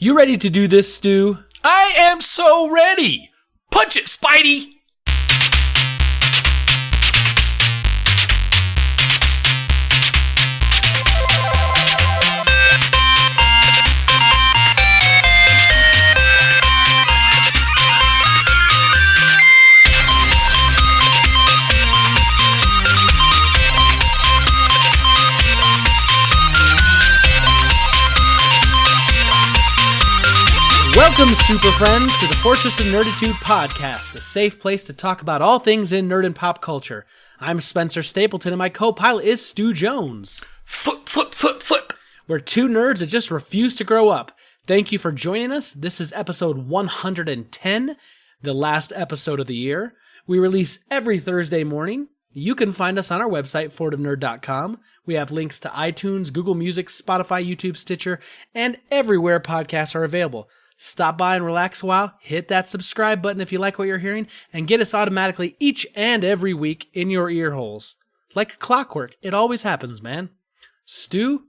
You ready to do this, Stu? I am so ready! Punch it, Spidey! Welcome, super friends, to the Fortress of Nerditude podcast, a safe place to talk about all things in nerd and pop culture. I'm Spencer Stapleton, and my co-pilot is Stu Jones. Flip, flip, flip, flip! We're two nerds that just refuse to grow up. Thank you for joining us. This is episode 110, the last episode of the year. We release every Thursday morning. You can find us on our website, fortofnerd.com. We have links to iTunes, Google Music, Spotify, YouTube, Stitcher, and everywhere podcasts are available. Stop by and relax a while, hit that subscribe button if you like what you're hearing, and get us automatically each and every week in your ear holes. Like clockwork, it always happens, man. Stu,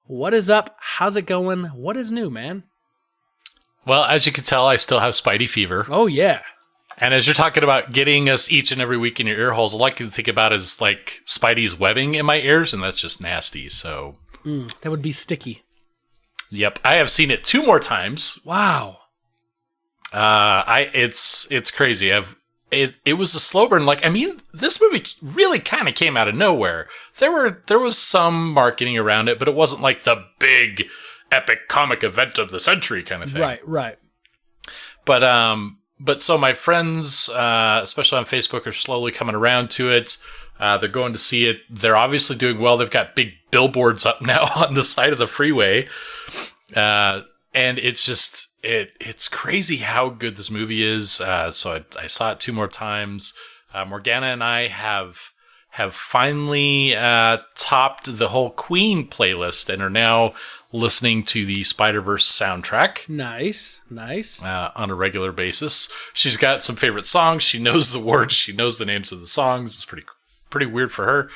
what is up? How's it going? What is new, man? Well, as you can tell, I still have Spidey fever. Oh, yeah. And as you're talking about getting us each and every week in your ear holes, I like to think about it as like Spidey's webbing in my ears, and that's just nasty, so... that would be sticky. Yep, I have seen it 2 more times. Wow. It's crazy. It was a slow burn. Like, I mean, this movie really kind of came out of nowhere. There was some marketing around it, but it wasn't like the big epic comic event of the century kind of thing. Right. But so my friends, especially on Facebook, are slowly coming around to it. They're going to see it. They're obviously doing well. They've got big billboards up now on the side of the freeway. And it's just, it's crazy how good this movie is. So I saw it 2 more times. Morgana and I have finally topped the whole Queen playlist and are now listening to the Spider-Verse soundtrack. Nice. On a regular basis. She's got some favorite songs. She knows the words. She knows the names of the songs. It's pretty weird for her,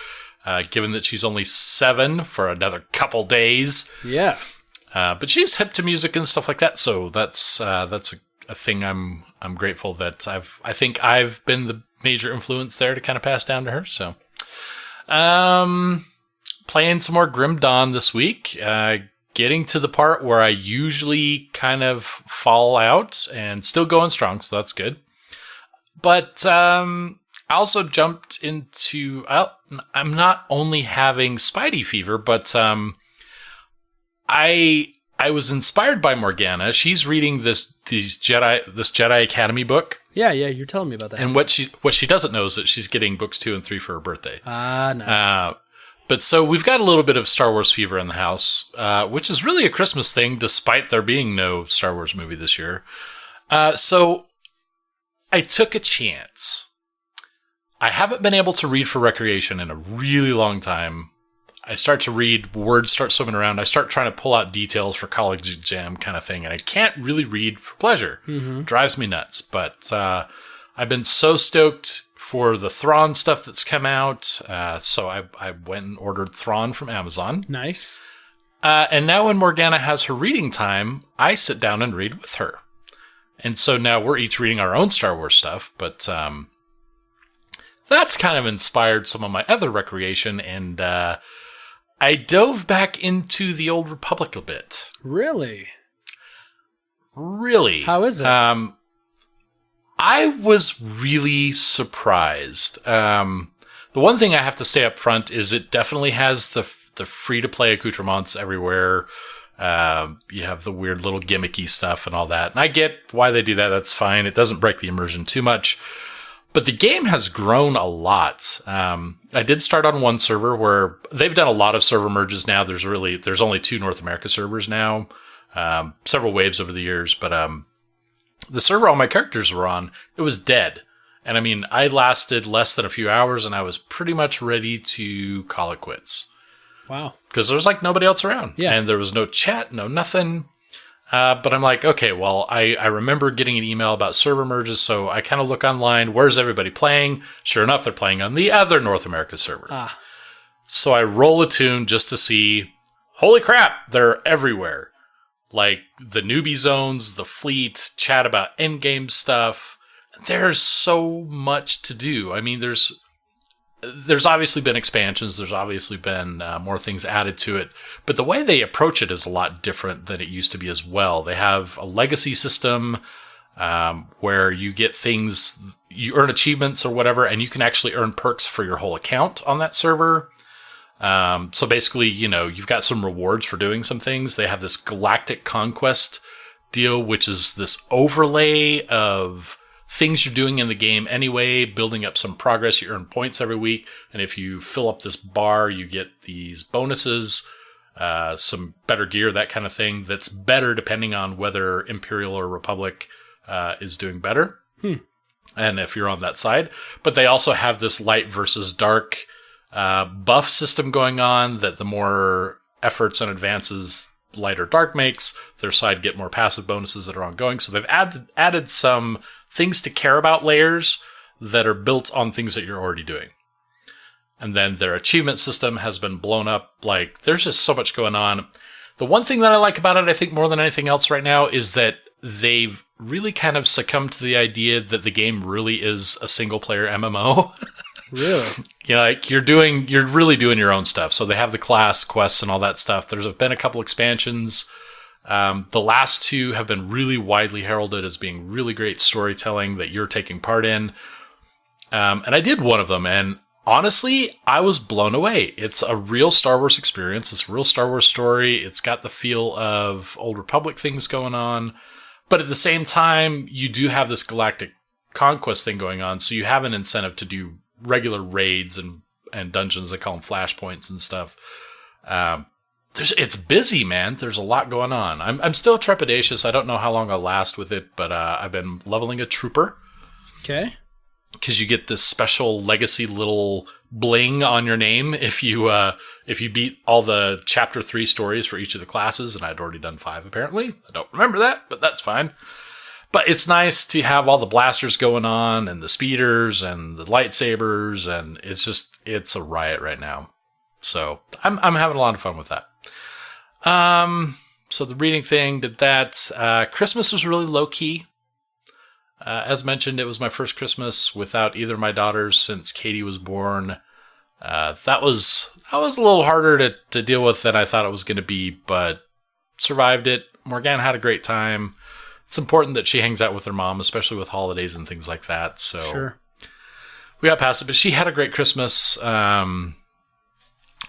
given that she's only 7 for another couple days. Yeah. But she's hip to music and stuff like that, so that's a thing I'm grateful that I think I've been the major influence there to kind of pass down to her. So, playing some more Grim Dawn this week, getting to the part where I usually kind of fall out and still going strong, so that's good. But I also jumped into... I'm not only having Spidey fever, but I was inspired by Morgana. She's reading this Jedi Academy book. Yeah, you're telling me about that. And what she doesn't know is that she's getting books 2 and 3 for her birthday. Ah, nice. But so we've got a little bit of Star Wars fever in the house, which is really a Christmas thing, despite there being no Star Wars movie this year. So I took a chance. I haven't been able to read for recreation in a really long time. I start to read, words start swimming around. I start trying to pull out details for college exam kind of thing, and I can't really read for pleasure. Mm-hmm. It drives me nuts. But I've been so stoked for the Thrawn stuff that's come out, so I went and ordered Thrawn from Amazon. Nice. And now when Morgana has her reading time, I sit down and read with her. And so now we're each reading our own Star Wars stuff, but that's kind of inspired some of my other recreation, and I dove back into the Old Republic a bit. Really? Really. How is it? I was really surprised. The one thing I have to say up front is it definitely has the free-to-play accoutrements everywhere. You have the weird little gimmicky stuff and all that. And I get why they do that. That's fine. It doesn't break the immersion too much. But the game has grown a lot. I did start on one server where they've done a lot of server merges now. There's only 2 North America servers now. Several waves over the years, but the server all my characters were on, it was dead. And I mean, I lasted less than a few hours and I was pretty much ready to call it quits. Wow. Because there was like nobody else around. Yeah. And there was no chat, no nothing. But I'm like, okay, well, I remember getting an email about server merges, so I kind of look online, where's everybody playing? Sure enough, they're playing on the other North America server. So I roll a tune just to see, holy crap, they're everywhere. like the newbie zones, the fleet, chat about endgame stuff. There's so much to do. I mean, there's obviously been expansions. There's obviously been more things added to it. But the way they approach it is a lot different than it used to be as well. They have a legacy system where you get things, you earn achievements or whatever, and you can actually earn perks for your whole account on that server. So basically, you've got some rewards for doing some things. They have this Galactic Conquest deal, which is this overlay of things you're doing in the game anyway, building up some progress. You earn points every week, and if you fill up this bar, you get these bonuses, some better gear, that kind of thing. That's better depending on whether Imperial or Republic is doing better, and if you're on that side. But they also have this light versus dark buff system going on, that the more efforts and advances light or dark makes, their side get more passive bonuses that are ongoing. So they've added some things to care about layers that are built on things that you're already doing. And then their achievement system has been blown up. Like, there's just so much going on. The one thing that I like about it, I think more than anything else right now, is that they've really kind of succumbed to the idea that the game really is a single player MMO. Really? Like you're really doing your own stuff. So they have the class quests and all that stuff. There's been a couple expansions. The last two have been really widely heralded as being really great storytelling that you're taking part in. And I did one of them, and honestly, I was blown away. It's a real Star Wars experience. It's a real Star Wars story. It's got the feel of Old Republic things going on. But at the same time, you do have this Galactic Conquest thing going on, so you have an incentive to do regular raids and dungeons. They call them flashpoints and stuff. It's busy, man. There's a lot going on. I'm still trepidatious. I don't know how long I'll last with it, but I've been leveling a trooper. Okay. Because you get this special legacy little bling on your name if you beat all the Chapter 3 stories for each of the classes, and I'd already done 5 apparently. I don't remember that, but that's fine. But it's nice to have all the blasters going on, and the speeders, and the lightsabers, and it's a riot right now. So I'm having a lot of fun with that. So the reading thing, did that. Christmas was really low key. As mentioned, it was my first Christmas without either of my daughters since Katie was born. That was a little harder to deal with than I thought it was going to be, but survived it. Morgana had a great time. It's important that she hangs out with her mom, especially with holidays and things like that. So sure. We got past it, but she had a great Christmas.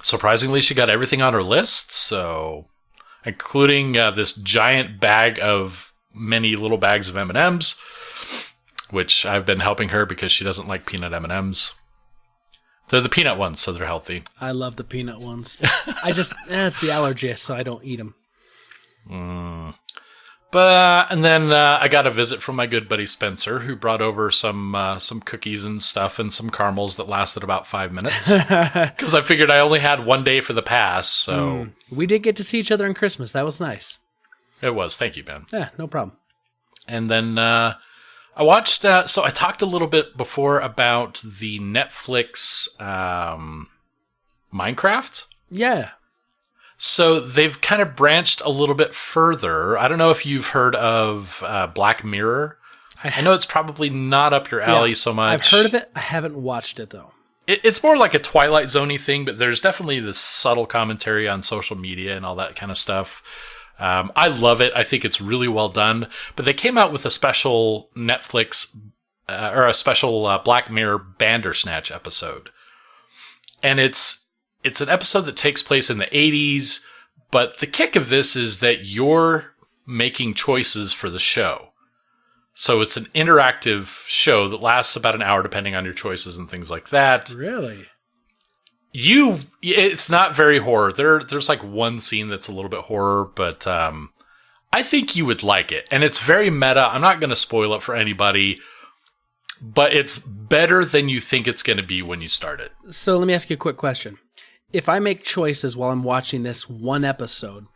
Surprisingly, she got everything on her list, so including this giant bag of many little bags of M&Ms, which I've been helping her because she doesn't like peanut M&Ms. They're the peanut ones, so they're healthy. I love the peanut ones. It's the allergy, so I don't eat them. But and then I got a visit from my good buddy Spencer, who brought over some cookies and stuff and some caramels that lasted about 5 minutes. Because I figured I only had one day for the pass, so... We did get to see each other on Christmas. That was nice. It was. Thank you, Ben. Yeah, no problem. And then I watched... so I talked a little bit before about the Netflix Minecraft. Yeah. So they've kind of branched a little bit further. I don't know if you've heard of Black Mirror. I know it's probably not up your alley so much. I've heard of it. I haven't watched it, though. It's more like a Twilight Zone-y thing, but there's definitely this subtle commentary on social media and all that kind of stuff. I love it. I think it's really well done. But they came out with a special Netflix or a special Black Mirror Bandersnatch episode. And it's an episode that takes place in the 80s, but the kick of this is that you're making choices for the show. So it's an interactive show that lasts about an hour, depending on your choices and things like that. Really? It's not very horror. There's like one scene that's a little bit horror, but I think you would like it. And it's very meta. I'm not going to spoil it for anybody, but it's better than you think it's going to be when you start it. So let me ask you a quick question. If I make choices while I'm watching this one episode,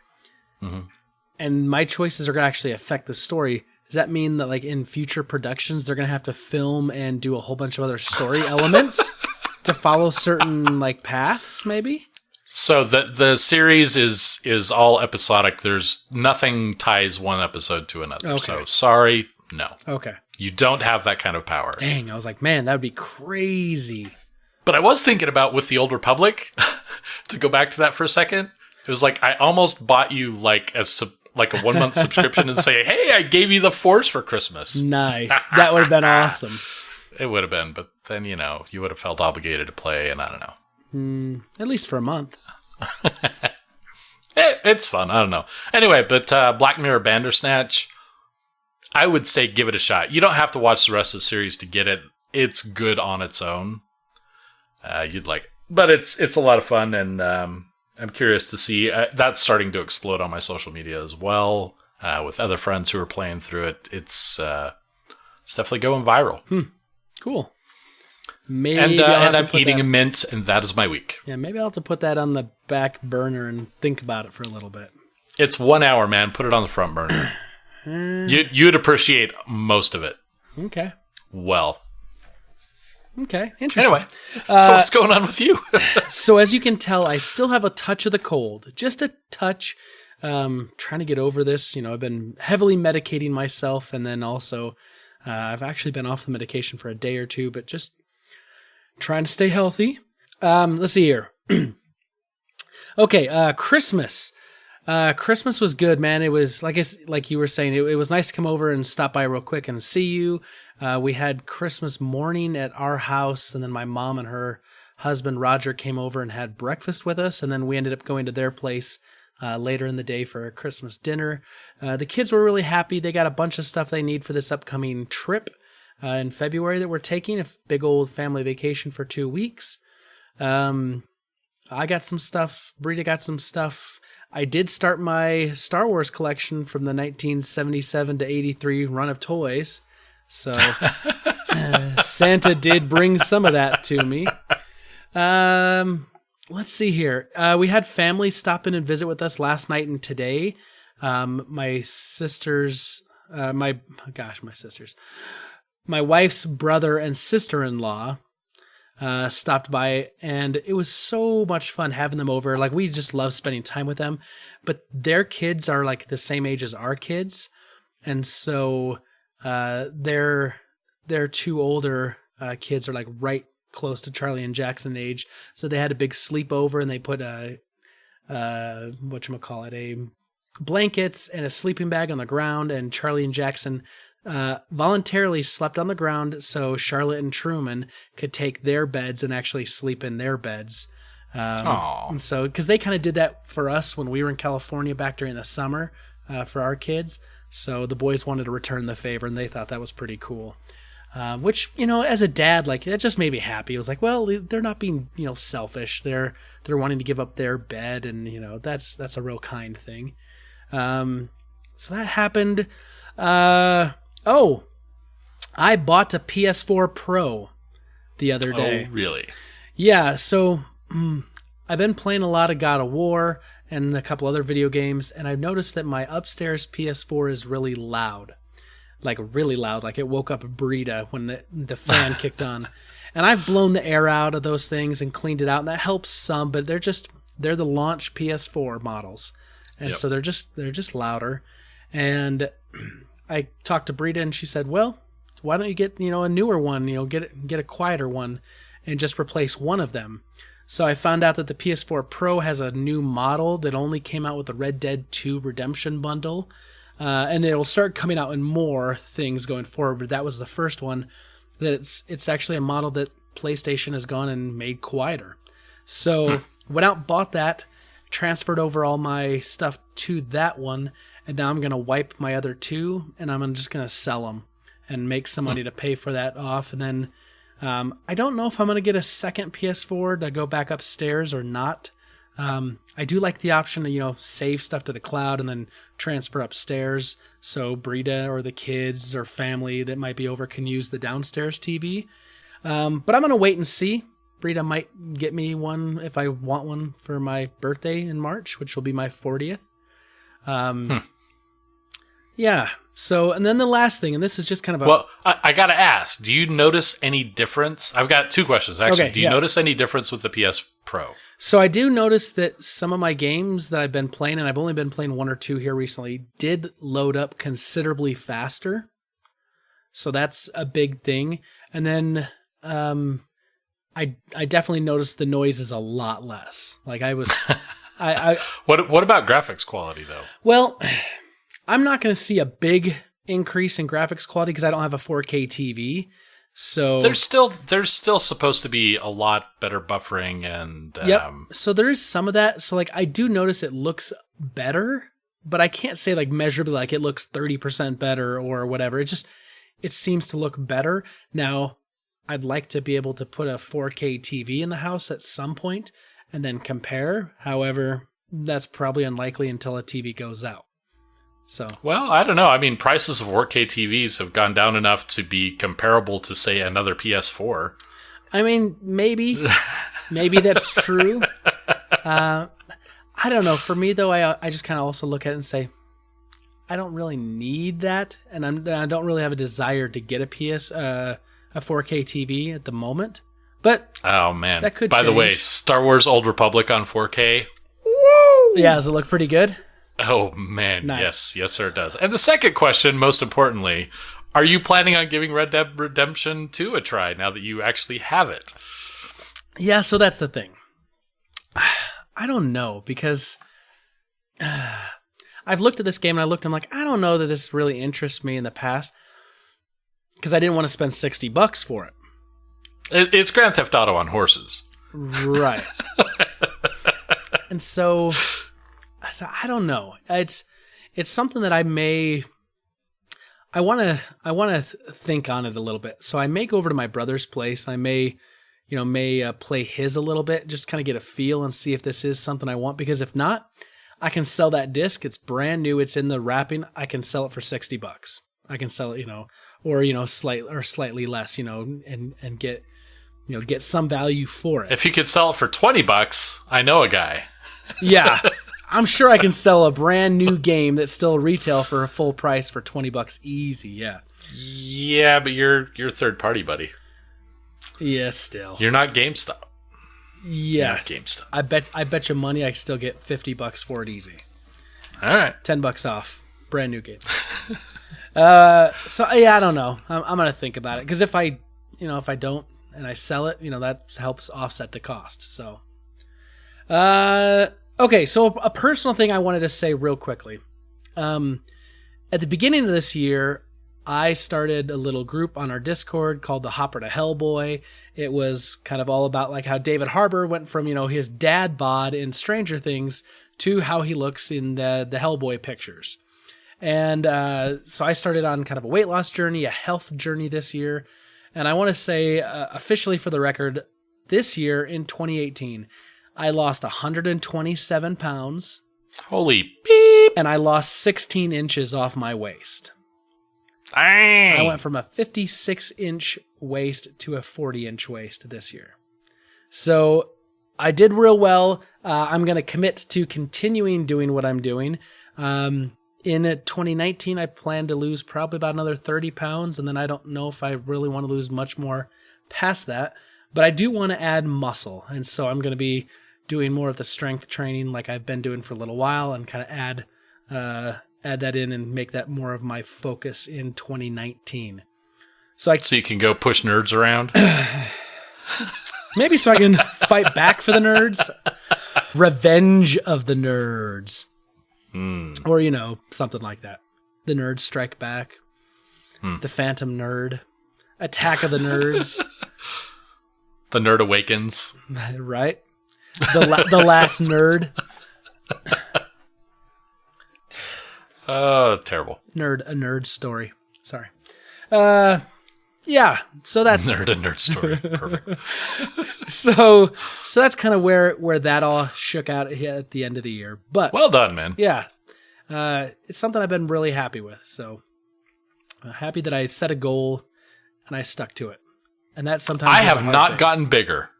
and my choices are going to actually affect the story, does that mean that like in future productions, they're going to have to film and do a whole bunch of other story elements to follow certain like paths, maybe? So the series is all episodic. There's nothing ties one episode to another. Okay. So sorry, no. Okay. You don't have that kind of power. Dang, I was like, man, that would be crazy. But I was thinking about with the Old Republic, to go back to that for a second, it was like I almost bought you like a 1 month subscription and say, hey, I gave you the Force for Christmas. Nice. That would have been awesome. It would have been, but then, you would have felt obligated to play, and I don't know. At least for a month. It's fun. I don't know. Anyway, but Black Mirror Bandersnatch, I would say give it a shot. You don't have to watch the rest of the series to get it. It's good on its own. You'd like it. But it's a lot of fun, and I'm curious to see. That's starting to explode on my social media as well, with other friends who are playing through it. It's definitely going viral. Cool. Maybe And I'm eating that, a mint, and that is my week. Yeah, maybe I'll have to put that on the back burner and think about it for a little bit. It's 1 hour, man. Put it on the front burner. You'd appreciate most of it. Okay. Well. Okay, interesting. Anyway, so what's going on with you? So as you can tell, I still have a touch of the cold. Just a touch. Trying to get over this. I've been heavily medicating myself, and then also I've actually been off the medication for a day or two, but just trying to stay healthy. Let's see here. Okay, Christmas. Christmas was good, man. It was like you were saying, it was nice to come over and stop by real quick and see you. We had Christmas morning at our house, and then my mom and her husband Roger came over and had breakfast with us, and then we ended up going to their place later in the day for a Christmas dinner. The kids were really happy. They got a bunch of stuff they need for this upcoming trip in February that we're taking, a big old family vacation for 2 weeks. I got some stuff. Brita got some stuff. I did start my Star Wars collection from the 1977 to 83 run of toys. So Santa did bring some of that to me. Let's see here. We had family stop in and visit with us last night and today. My sisters, my wife's brother and sister-in-law stopped by, and it was so much fun having them over. Like, we just love spending time with them, but their kids are like the same age as our kids, and so their 2 older kids are like right close to Charlie and Jackson age. So they had a big sleepover, and they put a blankets and a sleeping bag on the ground, and Charlie and Jackson voluntarily slept on the ground so Charlotte and Truman could take their beds and actually sleep in their beds. And so, because they kind of did that for us when we were in California back during the summer for our kids. So the boys wanted to return the favor, and they thought that was pretty cool. Which, as a dad, like, that just made me happy. It was like, well, they're not being, selfish. They're wanting to give up their bed, and, that's a real kind thing. So that happened. I bought a PS4 Pro the other day. Oh, really? Yeah, so I've been playing a lot of God of War and a couple other video games, and I've noticed that my upstairs PS4 is really loud. Like, really loud. Like, it woke up Brita when the fan kicked on. And I've blown the air out of those things and cleaned it out, and that helps some, but they're the launch PS4 models. And so they're just louder. And I talked to Brita, and she said, well, why don't you get, a newer one, get a quieter one and just replace one of them. So I found out that the PS4 Pro has a new model that only came out with the Red Dead 2 Redemption bundle. And it'll start coming out in more things going forward, but that was the first one. That it's actually a model that PlayStation has gone and made quieter. So went out, bought that, transferred over all my stuff to that one, and now I'm going to wipe my other 2, and I'm just going to sell them and make some money to pay for that off. And then I don't know if I'm going to get a second PS4 to go back upstairs or not. I do like the option to, save stuff to the cloud and then transfer upstairs so Brita or the kids or family that might be over can use the downstairs TV. But I'm going to wait and see. Brita might get me one if I want one for my birthday in March, which will be my 40th. Yeah. So, and then the last thing, and this is just kind of a... Well, I got to ask, do you notice any difference? I've got two questions, actually. Okay, do you notice any difference with the PS Pro? So I do notice that some of my games that I've been playing, and I've only been playing one or two here recently, did load up considerably faster. So that's a big thing. And then I definitely noticed the noise is a lot less. Like I was... What about graphics quality, though? Well... I'm not going to see a big increase in graphics quality because I don't have a 4K TV. So there's still supposed to be a lot better buffering and yep. So there is some of that. So like I do notice it looks better, but I can't say like measurably like it looks 30% better or whatever. It seems to look better. Now, I'd like to be able to put a 4K TV in the house at some point and then compare. However, that's probably unlikely until a TV goes out. So well, I don't know. I mean, prices of 4K TVs have gone down enough to be comparable to, say, another PS4. I mean, maybe that's true. I don't know. For me, though, I just kind of also look at it and say, I don't really need that, and I don't really have a desire to get a 4K TV at the moment. But oh man, that could. By change. the way, Star Wars: Old Republic on 4K. Woo! Yeah, does it look pretty good? Oh, man. Nice. Yes, sir, it does. And the second question, most importantly, are you planning on giving Red Dead Redemption 2 a try now that you actually have it? Yeah, so that's the thing. I don't know, because I've looked at this game and I'm like, I don't know that this really interests me in the past, because I didn't want to spend $60 for it. It's Grand Theft Auto on horses. Right. And so I don't know. It's something that I want to think on it a little bit. So I may go over to my brother's place. I may play his a little bit, just kind of get a feel and see if this is something I want. Because if not, I can sell that disc. It's brand new. It's in the wrapping. I can sell it for $60. I can sell it, or slightly less, and get some value for it. If you could sell it for $20, I know a guy. Yeah. I'm sure I can sell a brand new game that still retail for a full price for $20 easy. Yeah. Yeah, but you're third party, buddy. Yeah, still. You're not GameStop. Yeah. You're not GameStop. I bet you money I still get $50 for it easy. All right. $10 off. Brand new game. So yeah, I don't know. I'm going to think about it, because if I don't and I sell it, that helps offset the cost. So okay, so a personal thing I wanted to say real quickly. At the beginning of this year, I started a little group on our Discord called the Hopper to Hellboy. It was kind of all about like how David Harbour went from, his dad bod in Stranger Things to how he looks in the Hellboy pictures. And so I started on kind of a weight loss journey, a health journey this year. And I want to say officially for the record, this year in 2018, I lost 127 pounds. Holy beep! And I lost 16 inches off my waist. Dang! I went from a 56-inch waist to a 40-inch waist this year. So I did real well. I'm going to commit to continuing doing what I'm doing. In 2019, I plan to lose probably about another 30 pounds, and then I don't know if I really want to lose much more past that. But I do want to add muscle, and so I'm going to be doing more of the strength training like I've been doing for a little while, and kind of add that in and make that more of my focus in 2019. So you can go push nerds around? Maybe so I can fight back for the nerds. Revenge of the Nerds. Or, something like that. The Nerds Strike Back. The Phantom Nerd. Attack of the Nerds. The Nerd Awakens. Right? The Last Nerd. Oh, terrible. A nerd story. Sorry. Yeah, so that's... Nerd story. Perfect. So that's kind of where that all shook out at the end of the year. But well done, man. Yeah. It's something I've been really happy with. So happy that I set a goal and I stuck to it. And that sometimes I have not gotten bigger.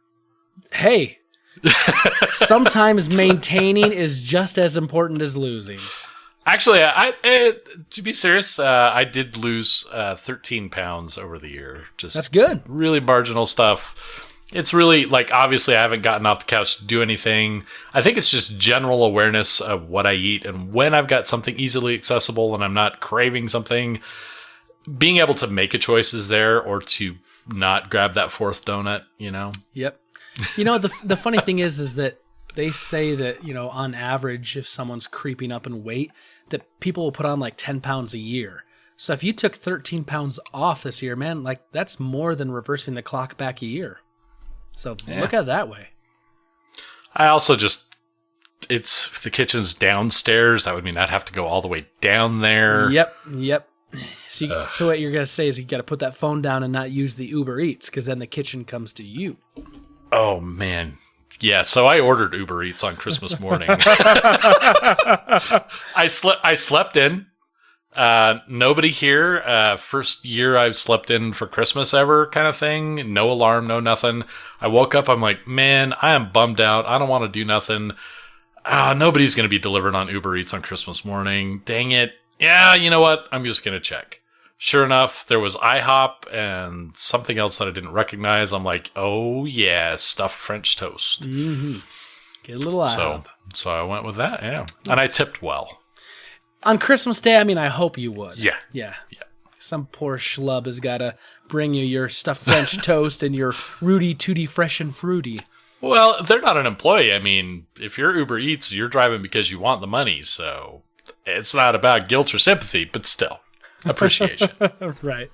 Hey, sometimes maintaining is just as important as losing. Actually, to be serious, I did lose 13 pounds over the year. That's good. Really marginal stuff. It's really, like, obviously I haven't gotten off the couch to do anything. I think it's just general awareness of what I eat, and when I've got something easily accessible and I'm not craving something, being able to make a choice is there, or to not grab that fourth donut, you know? Yep. You know, the funny thing is that they say that, you know, on average, if someone's creeping up in weight, that people will put on like 10 pounds a year. So if you took 13 pounds off this year, man, like that's more than reversing the clock back a year. So look at it that way. I also just, if the kitchen's downstairs, that would mean I'd have to go all the way down there. Yep. So what you're going to say is you got to put that phone down and not use the Uber Eats, because then the kitchen comes to you. Oh, man. Yeah, so I ordered Uber Eats on Christmas morning. I slept in. Nobody here. First year I've slept in for Christmas ever, kind of thing. No alarm, no nothing. I woke up, I'm like, man, I am bummed out. I don't want to do nothing. Nobody's going to be delivered on Uber Eats on Christmas morning. Dang it. Yeah, you know what? I'm just going to check. Sure enough, there was IHOP and something else that I didn't recognize. I'm like, oh yeah, stuffed French toast. Mm-hmm. Get a little IHOP. So I went with that, yeah. And I tipped well. On Christmas Day, I mean, I hope you would. Yeah. Some poor schlub has got to bring you your stuffed French toast and your Rudy Tooty Fresh and Fruity. Well, they're not an employee. I mean, if you're Uber Eats, you're driving because you want the money. So it's not about guilt or sympathy, but still, appreciation. Right.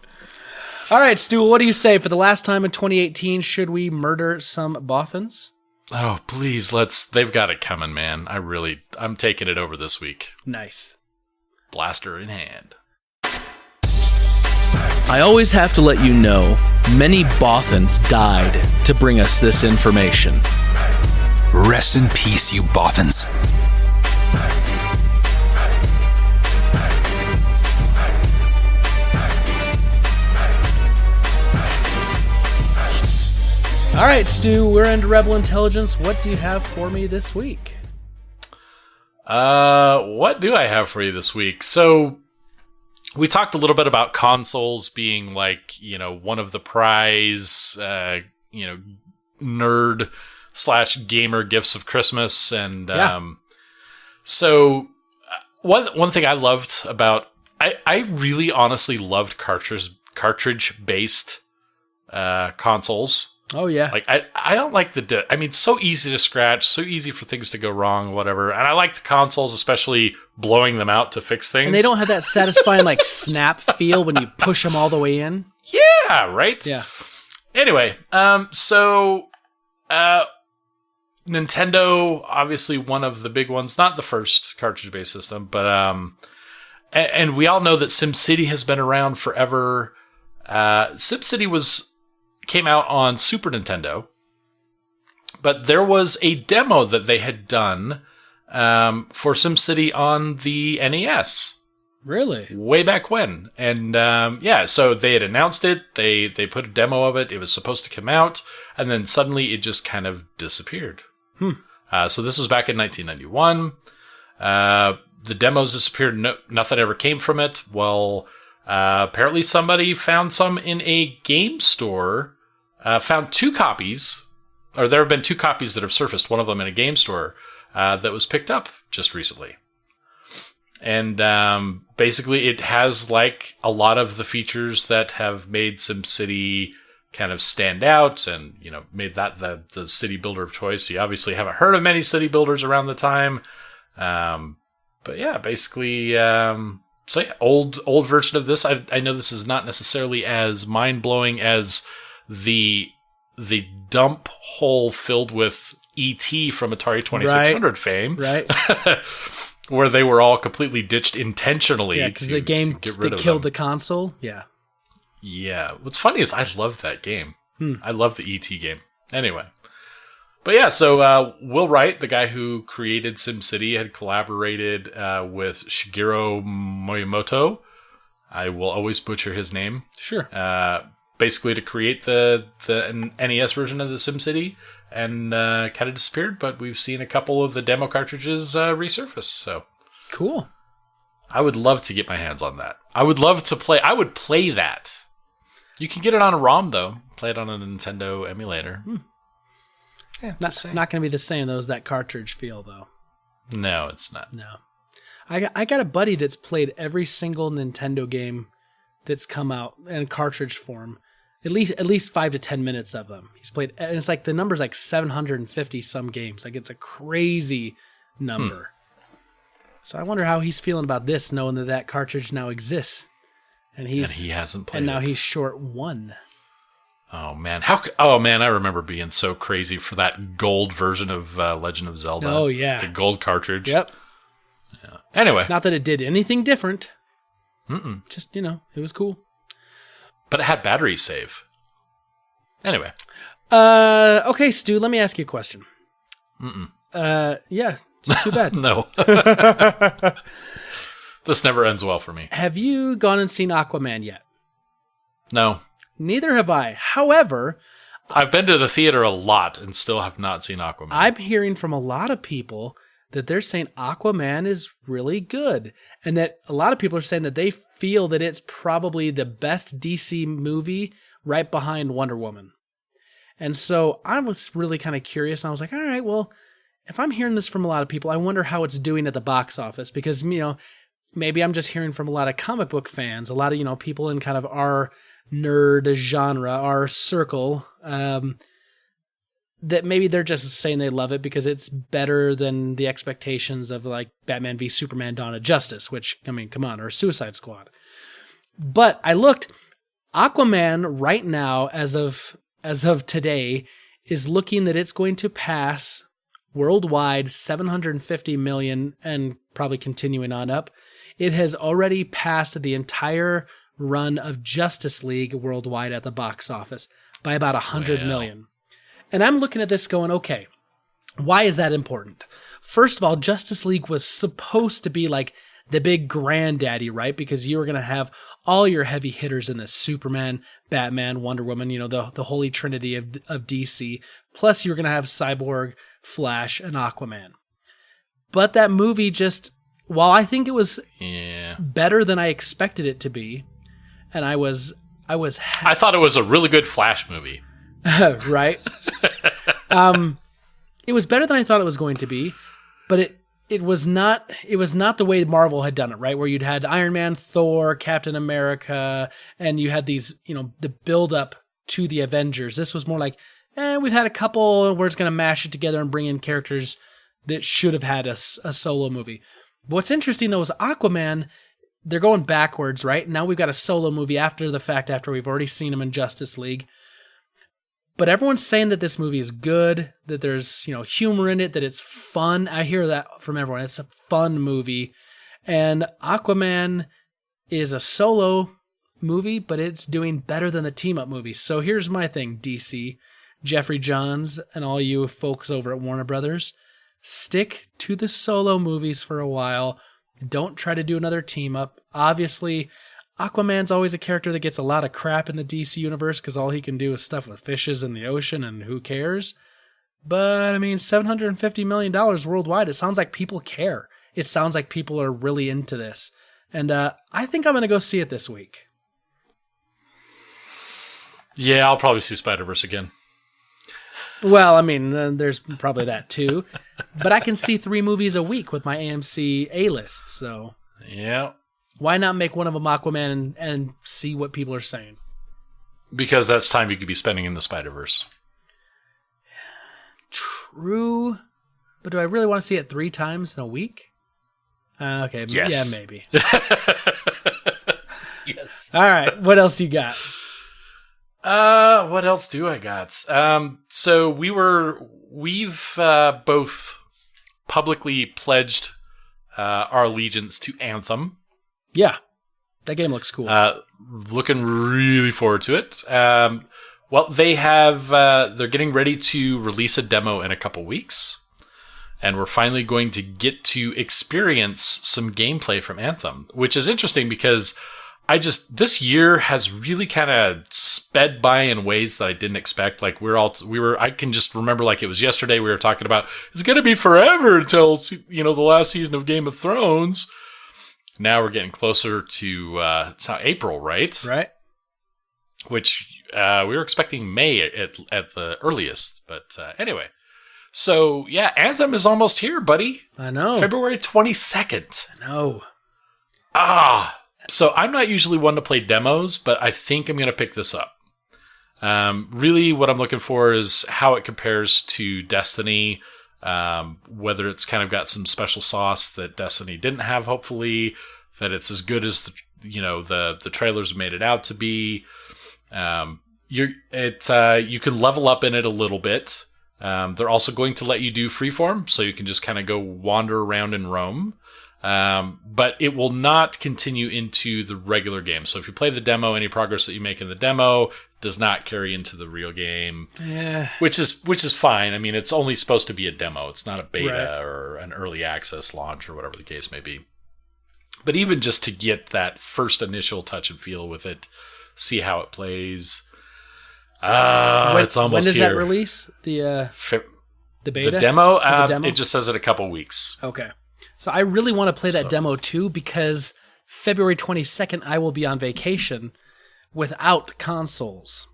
All right, Stu, what do you say? For the last time in 2018, should we murder some Bothans? Oh, please, they've got it coming, man. I'm taking it over this week. Nice. Blaster in hand. I always have to let you know, many Bothans died to bring us this information. Rest in peace, you Bothans. All right, Stu, we're into Rebel Intelligence. What do you have for me this week? What do I have for you this week? So we talked a little bit about consoles being like, you know, one of the prize, nerd / gamer gifts of Christmas. And, so one thing I loved about, I really honestly loved cartridge based, consoles. Oh, yeah. Like, I don't like so easy to scratch, so easy for things to go wrong, whatever. And I like the consoles, especially blowing them out to fix things. And they don't have that satisfying, like, snap feel when you push them all the way in. Yeah, right? Yeah. Anyway, Nintendo, obviously one of the big ones, not the first cartridge-based system, but, and we all know that SimCity has been around forever. SimCity came out on Super Nintendo, but there was a demo that they had done for SimCity on the NES. Really? Way back when. And so they had announced it, they put a demo of it, it was supposed to come out, and then suddenly it just kind of disappeared. So this was back in 1991. The demos disappeared, nothing ever came from it. Well, apparently somebody found some in a game store. Found 2 copies, or there have been 2 copies that have surfaced, one of them in a game store, that was picked up just recently. And basically it has like a lot of the features that have made SimCity kind of stand out and, you know, made that the city builder of choice. You obviously haven't heard of many city builders around the time. But yeah, basically, so yeah, old version of this. I know this is not necessarily as mind-blowing as the dump hole filled with E.T. from Atari 2600 fame, right? Where they were all completely ditched intentionally. Yeah, because the game killed the console. Yeah. What's funny is I love that game. I love the E.T. game. Anyway, but yeah, so Will Wright, the guy who created SimCity, had collaborated with Shigeru Miyamoto. I will always butcher his name. Sure. Basically to create the NES version of the SimCity, and kind of disappeared, but we've seen a couple of the demo cartridges resurface. So cool. I would love to get my hands on that. I would love to play. I would play that. You can get it on a ROM, though. Play it on a Nintendo emulator. Yeah, not going to be the same, though, as that cartridge feel, though. No, it's not. No. I got a buddy that's played every single Nintendo game that's come out in cartridge form. At least 5 to 10 minutes of them. He's played, and it's like the number's like 750 some games. Like it's a crazy number. So I wonder how he's feeling about this, knowing that cartridge now exists, and he hasn't played. And now it. he's short one. Oh man, I remember being so crazy for that gold version of Legend of Zelda. Oh yeah, the gold cartridge. Yep. Yeah. Anyway, not that it did anything different. Mm-mm. Just it was cool. But it had battery save. Anyway. Okay, Stu, let me ask you a question. Yeah, it's too bad. No. This never ends well for me. Have you gone and seen Aquaman yet? No. Neither have I. However, I've been to the theater a lot and still have not seen Aquaman. I'm hearing from a lot of people that they're saying Aquaman is really good, and that a lot of people are saying that they feel that it's probably the best DC movie right behind Wonder Woman. And so I was really kind of curious, and I was like, all right, well, if I'm hearing this from a lot of people, I wonder how it's doing at the box office, because, maybe I'm just hearing from a lot of comic book fans, a lot of, people in kind of our nerd genre, our circle, that maybe they're just saying they love it because it's better than the expectations of like Batman v Superman Dawn of Justice, which, I mean, come on, or Suicide Squad. But I looked, Aquaman right now, as of today, is looking that it's going to pass worldwide 750 million and probably continuing on up. It has already passed the entire run of Justice League worldwide at the box office by about 100 million. And I'm looking at this going, okay, why is that important? First of all, Justice League was supposed to be like the big granddaddy, right? Because you were going to have all your heavy hitters in this: Superman, Batman, Wonder Woman, the holy trinity of DC. Plus you were going to have Cyborg, Flash, and Aquaman. But that movie just, while I think it was better than I expected it to be, and I thought it was a really good Flash movie. Right? It was better than I thought it was going to be, but it was not the way Marvel had done it, right? Where you'd had Iron Man, Thor, Captain America, and you had these, the build up to the Avengers. This was more like, we've had a couple, we're just going to mash it together and bring in characters that should have had a solo movie. But what's interesting though is Aquaman, they're going backwards, right? Now we've got a solo movie after the fact, after we've already seen him in Justice League. But everyone's saying that this movie is good, that there's, humor in it, that it's fun. I hear that from everyone. It's a fun movie. And Aquaman is a solo movie, but it's doing better than the team-up movie. So here's my thing, DC, Jeffrey Johns, and all you folks over at Warner Brothers. Stick to the solo movies for a while. Don't try to do another team-up. Obviously, Aquaman's always a character that gets a lot of crap in the DC universe because all he can do is stuff with fishes in the ocean, and who cares? But, I mean, $750 million worldwide, it sounds like people care. It sounds like people are really into this. And I think I'm going to go see it this week. Yeah, I'll probably see Spider-Verse again. Well, I mean, there's probably that too. But I can see 3 movies a week with my AMC A-list, so... Yeah. Why not make one of them Aquaman and see what people are saying? Because that's time you could be spending in the Spider-Verse. True. But do I really want to see it 3 times in a week? Okay. Yes. Yeah, maybe. Yes. All right. What else you got? What else do I got? So we've both publicly pledged our allegiance to Anthem. Yeah, that game looks cool. Looking really forward to it. Well, they're getting ready to release a demo in a couple weeks, and we're finally going to get to experience some gameplay from Anthem, which is interesting because this year has really kind of sped by in ways that I didn't expect. Like I can just remember like it was yesterday we were talking about, it's going to be forever until, the last season of Game of Thrones. Now we're getting closer to it's now April, right? Right. Which we were expecting May at the earliest. But anyway. So, yeah, Anthem is almost here, buddy. I know. February 22nd. I know. So I'm not usually one to play demos, but I think I'm going to pick this up. Really, what I'm looking for is how it compares to Destiny, whether it's kind of got some special sauce that Destiny didn't have, hopefully, that it's as good as the trailers made it out to be. You can level up in it a little bit. They're also going to let you do freeform, so you can just kind of go wander around and roam. But it will not continue into the regular game. So if you play the demo, any progress that you make in the demo does not carry into the real game. Yeah. Which is fine. I mean, it's only supposed to be a demo. It's not a beta Right. or an early access launch or whatever the case may be. But even just to get that first initial touch and feel with it, see how it plays. It's almost when does here. that release? The beta? The demo? The demo? It just says it a couple weeks. Okay. So I really want to play that demo too, because February 22nd I will be on vacation without consoles.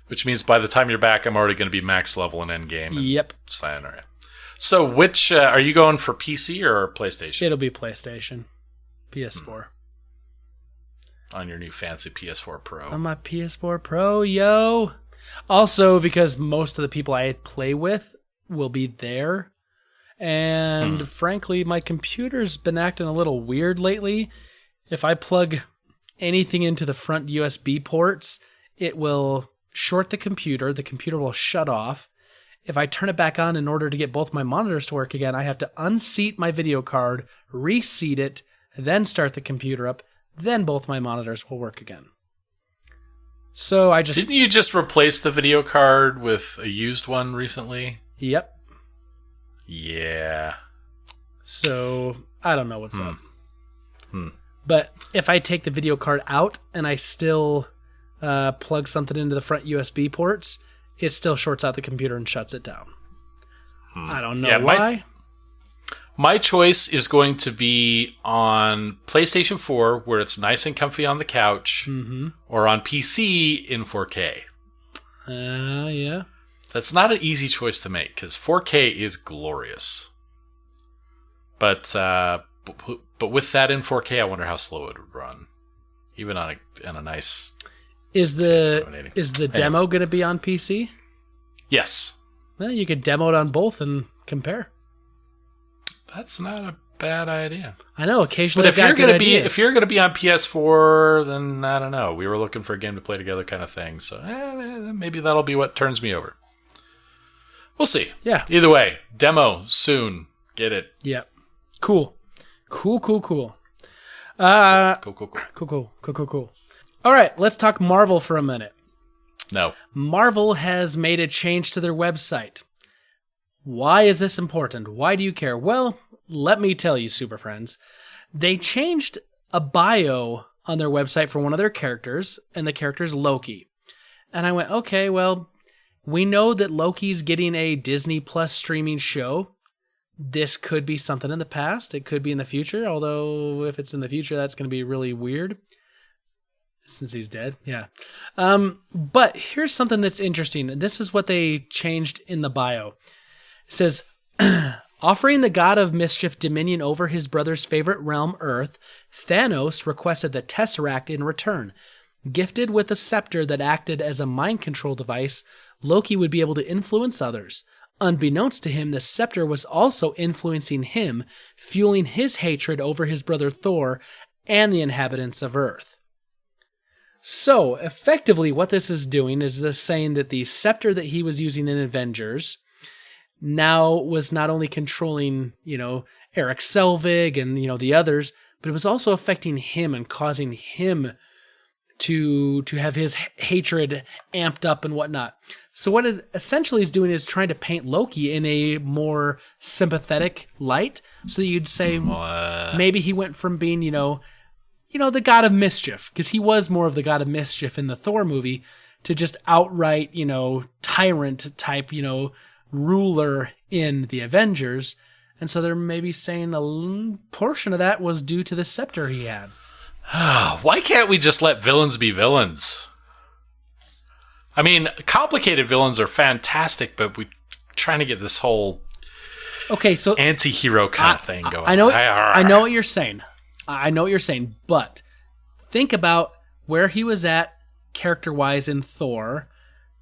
Which means by the time you're back, I'm already going to be max level in endgame. Yep. Sayonara. So which, are you going for PC or PlayStation? It'll be PlayStation. PS4. On your new fancy PS4 Pro. On my PS4 Pro, yo. Also, because most of the people I play with will be there. And frankly, my computer's been acting a little weird lately. If I plug anything into the front USB ports, it will short the computer will shut off. If I turn it back on in order to get both my monitors to work again, I have to unseat my video card, reseat it, then start the computer up, then both my monitors will work again. So I just... Didn't you just replace the video card with a used one recently? Yep. Yeah. So I don't know what's up. But if I take the video card out and I still plug something into the front USB ports, it still shorts out the computer and shuts it down. I don't know why. My choice is going to be on PlayStation 4, where it's nice and comfy on the couch, or on PC in 4K. Yeah. That's not an easy choice to make, because 4K is glorious. But with that in 4K, I wonder how slow it would run, even on a nice. Is the demo going to be on PC? Yes. Well, you could demo it on both and compare. That's not a bad idea. I know. Occasionally, but if you're gonna be on PS4, then I don't know. We were looking for a game to play together, kind of thing. So maybe that'll be what turns me over. We'll see. Yeah. Either way, demo soon. Get it. Yeah. Cool. Cool. Cool. All right, let's talk Marvel for a minute. No. Marvel has made a change to their website. Why is this important? Why do you care? Well, let me tell you, Super Friends. They changed a bio on their website for one of their characters, and the character's Loki. And I went, okay, well, we know that Loki's getting a Disney Plus streaming show. This could be something in the past. It could be in the future, although if it's in the future, that's going to be really weird. Since he's dead, yeah. But here's something that's interesting. This is what they changed in the bio. It says, offering the god of mischief dominion over his brother's favorite realm, Earth, Thanos requested the Tesseract in return. Gifted with a scepter that acted as a mind control device, Loki would be able to influence others. Unbeknownst to him, the scepter was also influencing him, fueling his hatred over his brother Thor and the inhabitants of Earth. So, effectively, what this is doing is this saying that the scepter that he was using in Avengers now was not only controlling, Eric Selvig and, the others, but it was also affecting him and causing him to have his hatred amped up and whatnot. So what it essentially is doing is trying to paint Loki in a more sympathetic light. So you'd say maybe he went from being, the god of mischief, because he was more of the god of mischief in the Thor movie, to just outright, tyrant type, ruler in the Avengers. And so they're maybe saying portion of that was due to the scepter he had. Why can't we just let villains be villains? I mean, complicated villains are fantastic, but we're trying to get this whole anti-hero kind of thing going. I know what you're saying. I know what you're saying, but think about where he was at character-wise in Thor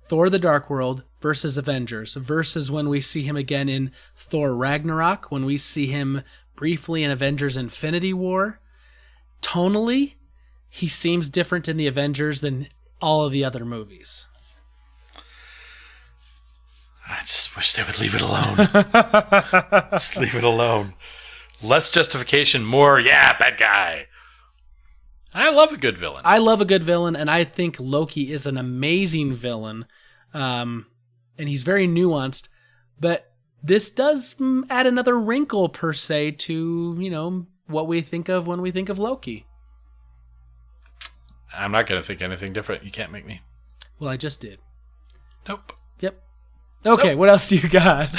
the Dark World versus Avengers, versus when we see him again in Thor Ragnarok, when we see him briefly in Avengers Infinity War. Tonally, he seems different in the Avengers than all of the other movies. I just wish they would leave it alone. Just leave it alone. Less justification, more, bad guy. I love a good villain. I love a good villain, and I think Loki is an amazing villain. And he's very nuanced, but this does add another wrinkle, per se, to, what we think of when we think of Loki. I'm not going to think anything different. You can't make me. Well, I just did. Nope. Yep. Okay, What else do you got?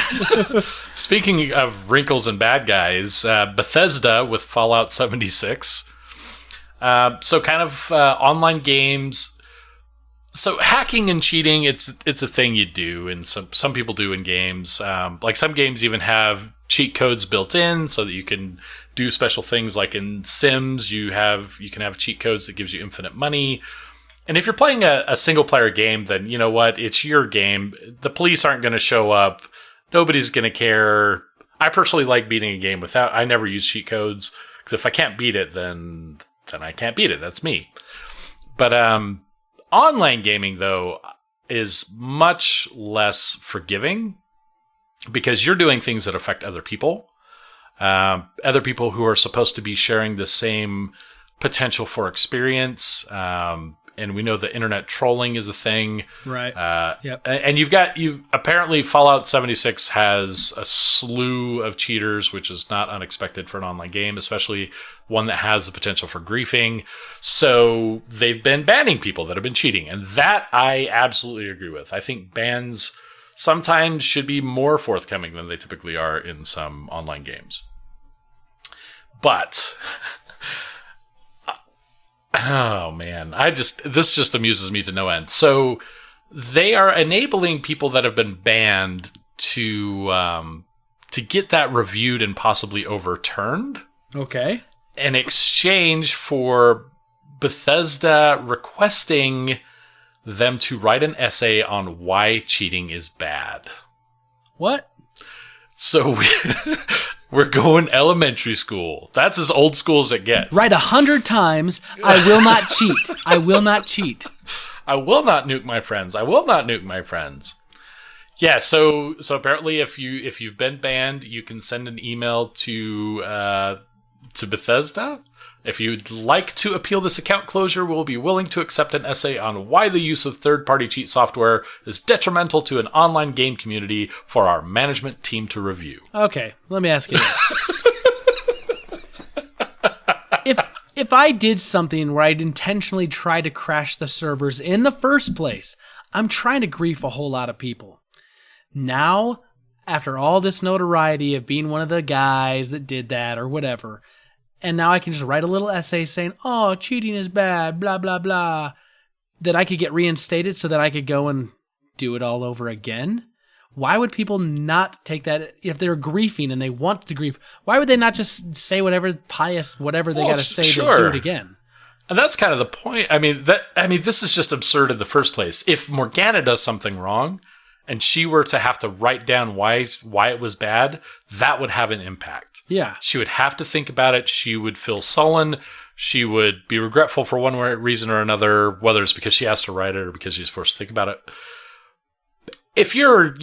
Speaking of wrinkles and bad guys, Bethesda with Fallout 76. So kind of online games. So hacking and cheating, it's a thing you do, and some people do in games. Like some games even have cheat codes built in so that you can do special things. Like in Sims, you can have cheat codes that gives you infinite money. And if you're playing a single player game, then you know what? It's your game. The police aren't going to show up. Nobody's going to care. I personally like beating a game I never use cheat codes, because if I can't beat it, then I can't beat it. That's me. But online gaming, though, is much less forgiving, because you're doing things that affect other people who are supposed to be sharing the same potential for experience. And we know that internet trolling is a thing. Right. Yep. And apparently Fallout 76 has a slew of cheaters, which is not unexpected for an online game, especially one that has the potential for griefing. So they've been banning people that have been cheating. And that I absolutely agree with. I think bans sometimes should be more forthcoming than they typically are in some online games. But oh man, this just amuses me to no end. So they are enabling people that have been banned to get that reviewed and possibly overturned. Okay. In exchange for Bethesda requesting them to write an essay on why cheating is bad. What? So we're going elementary school. That's as old school as it gets. Write 100 times, I will not cheat. I will not cheat. I will not nuke my friends. I will not nuke my friends. Yeah, so apparently if you've been banned, you can send an email to Bethesda. If you'd like to appeal this account closure, we'll be willing to accept an essay on why the use of third-party cheat software is detrimental to an online game community for our management team to review. Okay, let me ask you this. If I did something where I'd intentionally try to crash the servers in the first place, I'm trying to grief a whole lot of people. Now, after all this notoriety of being one of the guys that did that or whatever, and now I can just write a little essay saying, oh, cheating is bad, blah, blah, blah, that I could get reinstated so that I could go and do it all over again? Why would people not take that if they're griefing and they want to grief? Why would they not just say whatever pious, whatever they got to say to do it again? And that's kind of the point. I mean, this is just absurd in the first place. If Morgana does something wrong and she were to have to write down why it was bad, that would have an impact. Yeah. She would have to think about it. She would feel sullen. She would be regretful for one reason or another, whether it's because she has to write it or because she's forced to think about it. If you're,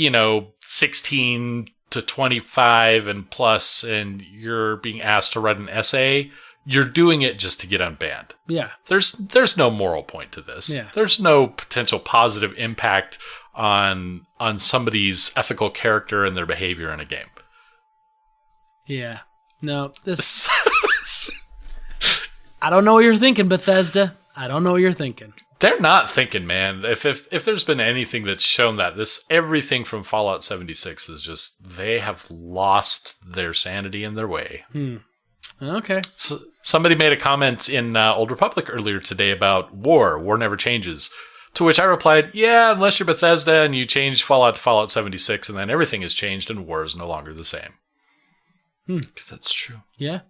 16 to 25 and plus, and you're being asked to write an essay, you're doing it just to get unbanned. Yeah. There's no moral point to this. Yeah. There's no potential positive impact on somebody's ethical character and their behavior in a game. Yeah. No, this... I don't know what you're thinking, Bethesda. I don't know what you're thinking. They're not thinking, man. If there's been anything that's shown that everything from Fallout 76 is just they have lost their sanity in their way. Okay. So, somebody made a comment in Old Republic earlier today about war. War never changes. To which I replied, yeah, unless you're Bethesda and you change Fallout to Fallout 76, and then everything has changed and war is no longer the same. Because that's true. Yeah.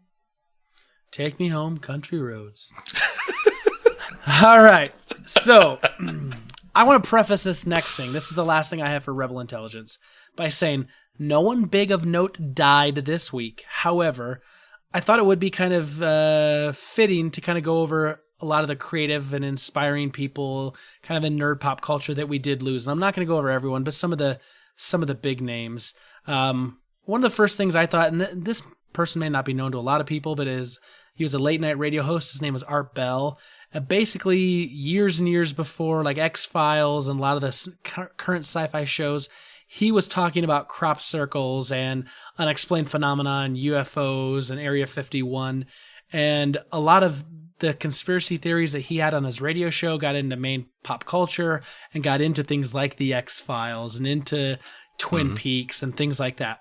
Take me home, country roads. All right. So, I want to preface this next thing. This is the last thing I have for Rebel Intelligence by saying no one big of note died this week. However, I thought it would be kind of fitting to kind of go over a lot of the creative and inspiring people kind of in nerd pop culture that we did lose. And I'm not going to go over everyone, but some of the big names. One of the first things I thought, and this person may not be known to a lot of people, but he was a late night radio host. His name was Art Bell. Basically, years and years before, like X-Files and a lot of the current sci-fi shows, he was talking about crop circles and unexplained phenomena and UFOs and Area 51. And a lot of the conspiracy theories that he had on his radio show got into main pop culture and got into things like the X-Files and into Twin Peaks and things like that.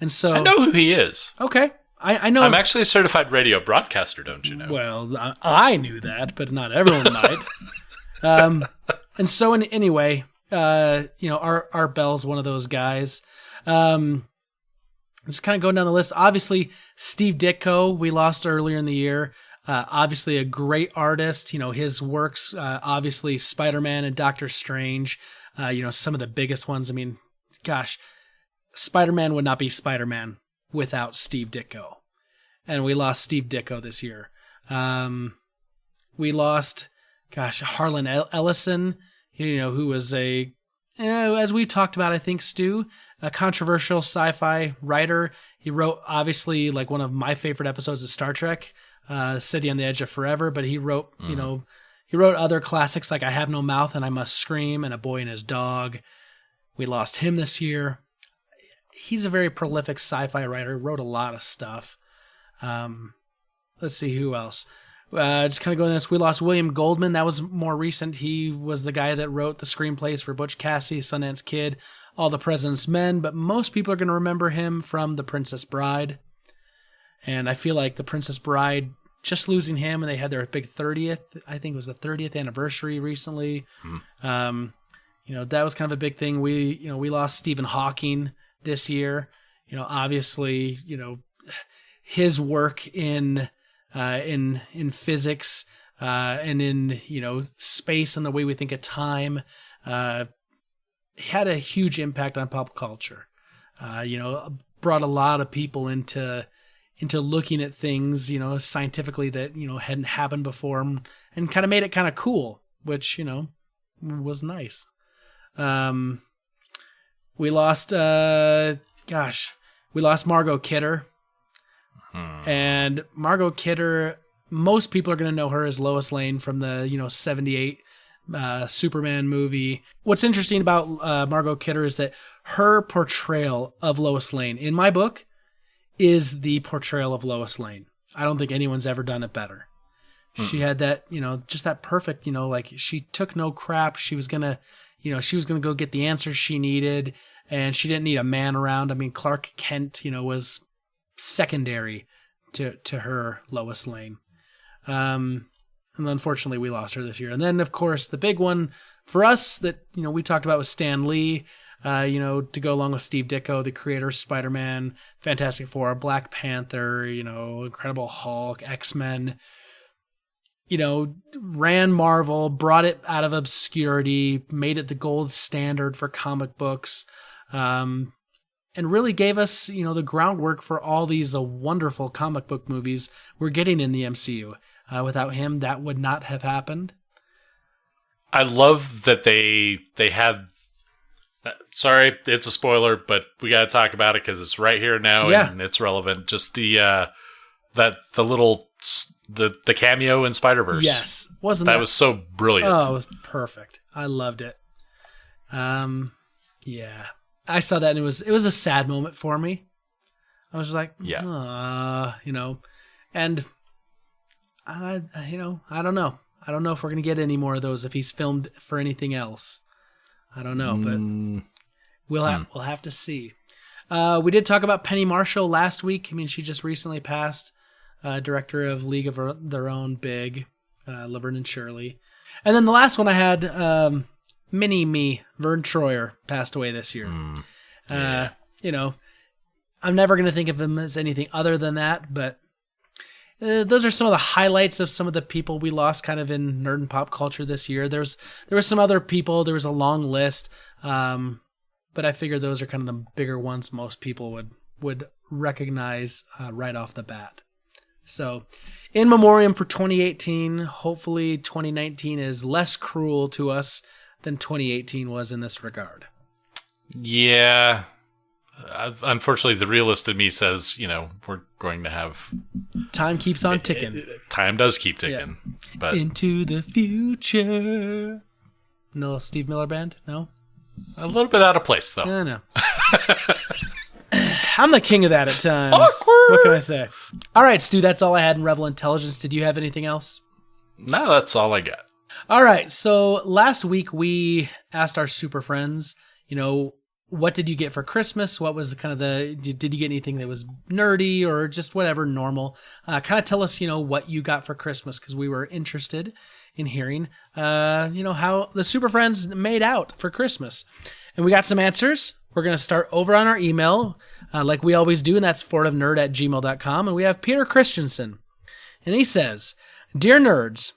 And so I know who he is. Okay. I know. I'm actually a certified radio broadcaster, don't you know? Well, I knew that, but not everyone might. And so anyway, Art Bell's one of those guys. Just kind of going down the list. Obviously, Steve Ditko, we lost earlier in the year. Obviously, a great artist. His works, obviously, Spider-Man and Doctor Strange. Some of the biggest ones. I mean, gosh, Spider-Man would not be Spider-Man without Steve Ditko. And we lost Steve Ditko this year. We lost, Harlan Ellison, who was as we talked about, I think, Stu, a controversial sci-fi writer. He wrote, obviously, like one of my favorite episodes of Star Trek, City on the Edge of Forever, but he wrote, he wrote other classics like I Have No Mouth and I Must Scream and A Boy and His Dog. We lost him this year. He's a very prolific sci-fi writer, wrote a lot of stuff. Let's see who else. Just kind of going this, we lost William Goldman. That was more recent. He was the guy that wrote the screenplays for Butch Cassidy, Sundance Kid, All the President's Men, but most people are going to remember him from The Princess Bride. And I feel like The Princess Bride, just losing him, and they had their big 30th, I think it was the 30th anniversary recently. That was kind of a big thing. We lost Stephen Hawking this year. Obviously, his work in physics and in space and the way we think of time had a huge impact on pop culture. Brought a lot of people into looking at things scientifically that hadn't happened before, and kind of made it kind of cool, which was nice. We lost Margot Kidder. And Margot Kidder, most people are going to know her as Lois Lane from the 78 Superman movie. What's interesting about Margot Kidder is that her portrayal of Lois Lane, in my book, is the portrayal of Lois Lane. I don't think anyone's ever done it better. She had that, just that perfect, like she took no crap. She was going to go get the answers she needed, and she didn't need a man around. I mean, Clark Kent, was secondary to her Lois Lane. And unfortunately we lost her this year. And then of course the big one for us that we talked about was Stan Lee, to go along with Steve Ditko, the creator of Spider-Man, Fantastic Four, Black Panther, Incredible Hulk, X-Men. Ran Marvel, brought it out of obscurity, made it the gold standard for comic books. And really gave us, the groundwork for all these wonderful comic book movies we're getting in the MCU. Without him, that would not have happened. I love that they had. Sorry, it's a spoiler, but we got to talk about it because it's right here now and it's relevant. Just the cameo in Spider-Verse. Yes, that was so brilliant? Oh, it was perfect. I loved it. Yeah. I saw that and it was a sad moment for me. I was just like, and I don't know. I don't know if we're going to get any more of those if he's filmed for anything else. I don't know, but we'll have to see. We did talk about Penny Marshall last week. I mean, she just recently passed, director of League of Their Own, Big, Laverne and Shirley. And then the last one I had, Mini-Me, Vern Troyer, passed away this year. You know, I'm never going to think of him as anything other than that, but those are some of the highlights of some of the people we lost kind of in nerd and pop culture this year. There was some other people. There was a long list, but I figured those are kind of the bigger ones most people would recognize right off the bat. So, in memoriam for 2018, hopefully 2019 is less cruel to us than 2018 was in this regard. Yeah. Unfortunately, the realist in me says, we're going to have... Time keeps on ticking. Time does keep ticking. Yeah. But Into the future. No Steve Miller Band? No? A little bit out of place, though. No. I'm the king of that at times. Awkward. What can I say? All right, Stu, that's all I had in Rebel Intelligence. Did you have anything else? No, that's all I got. All right, so last week we asked our super friends, what did you get for Christmas? What was kind of did you get anything that was nerdy or just whatever, normal? Kind of tell us, what you got for Christmas, because we were interested in hearing, how the super friends made out for Christmas. And we got some answers. We're going to start over on our email, like we always do, and that's fortofnerd@gmail.com. And we have Peter Christensen. And he says, Dear Nerds,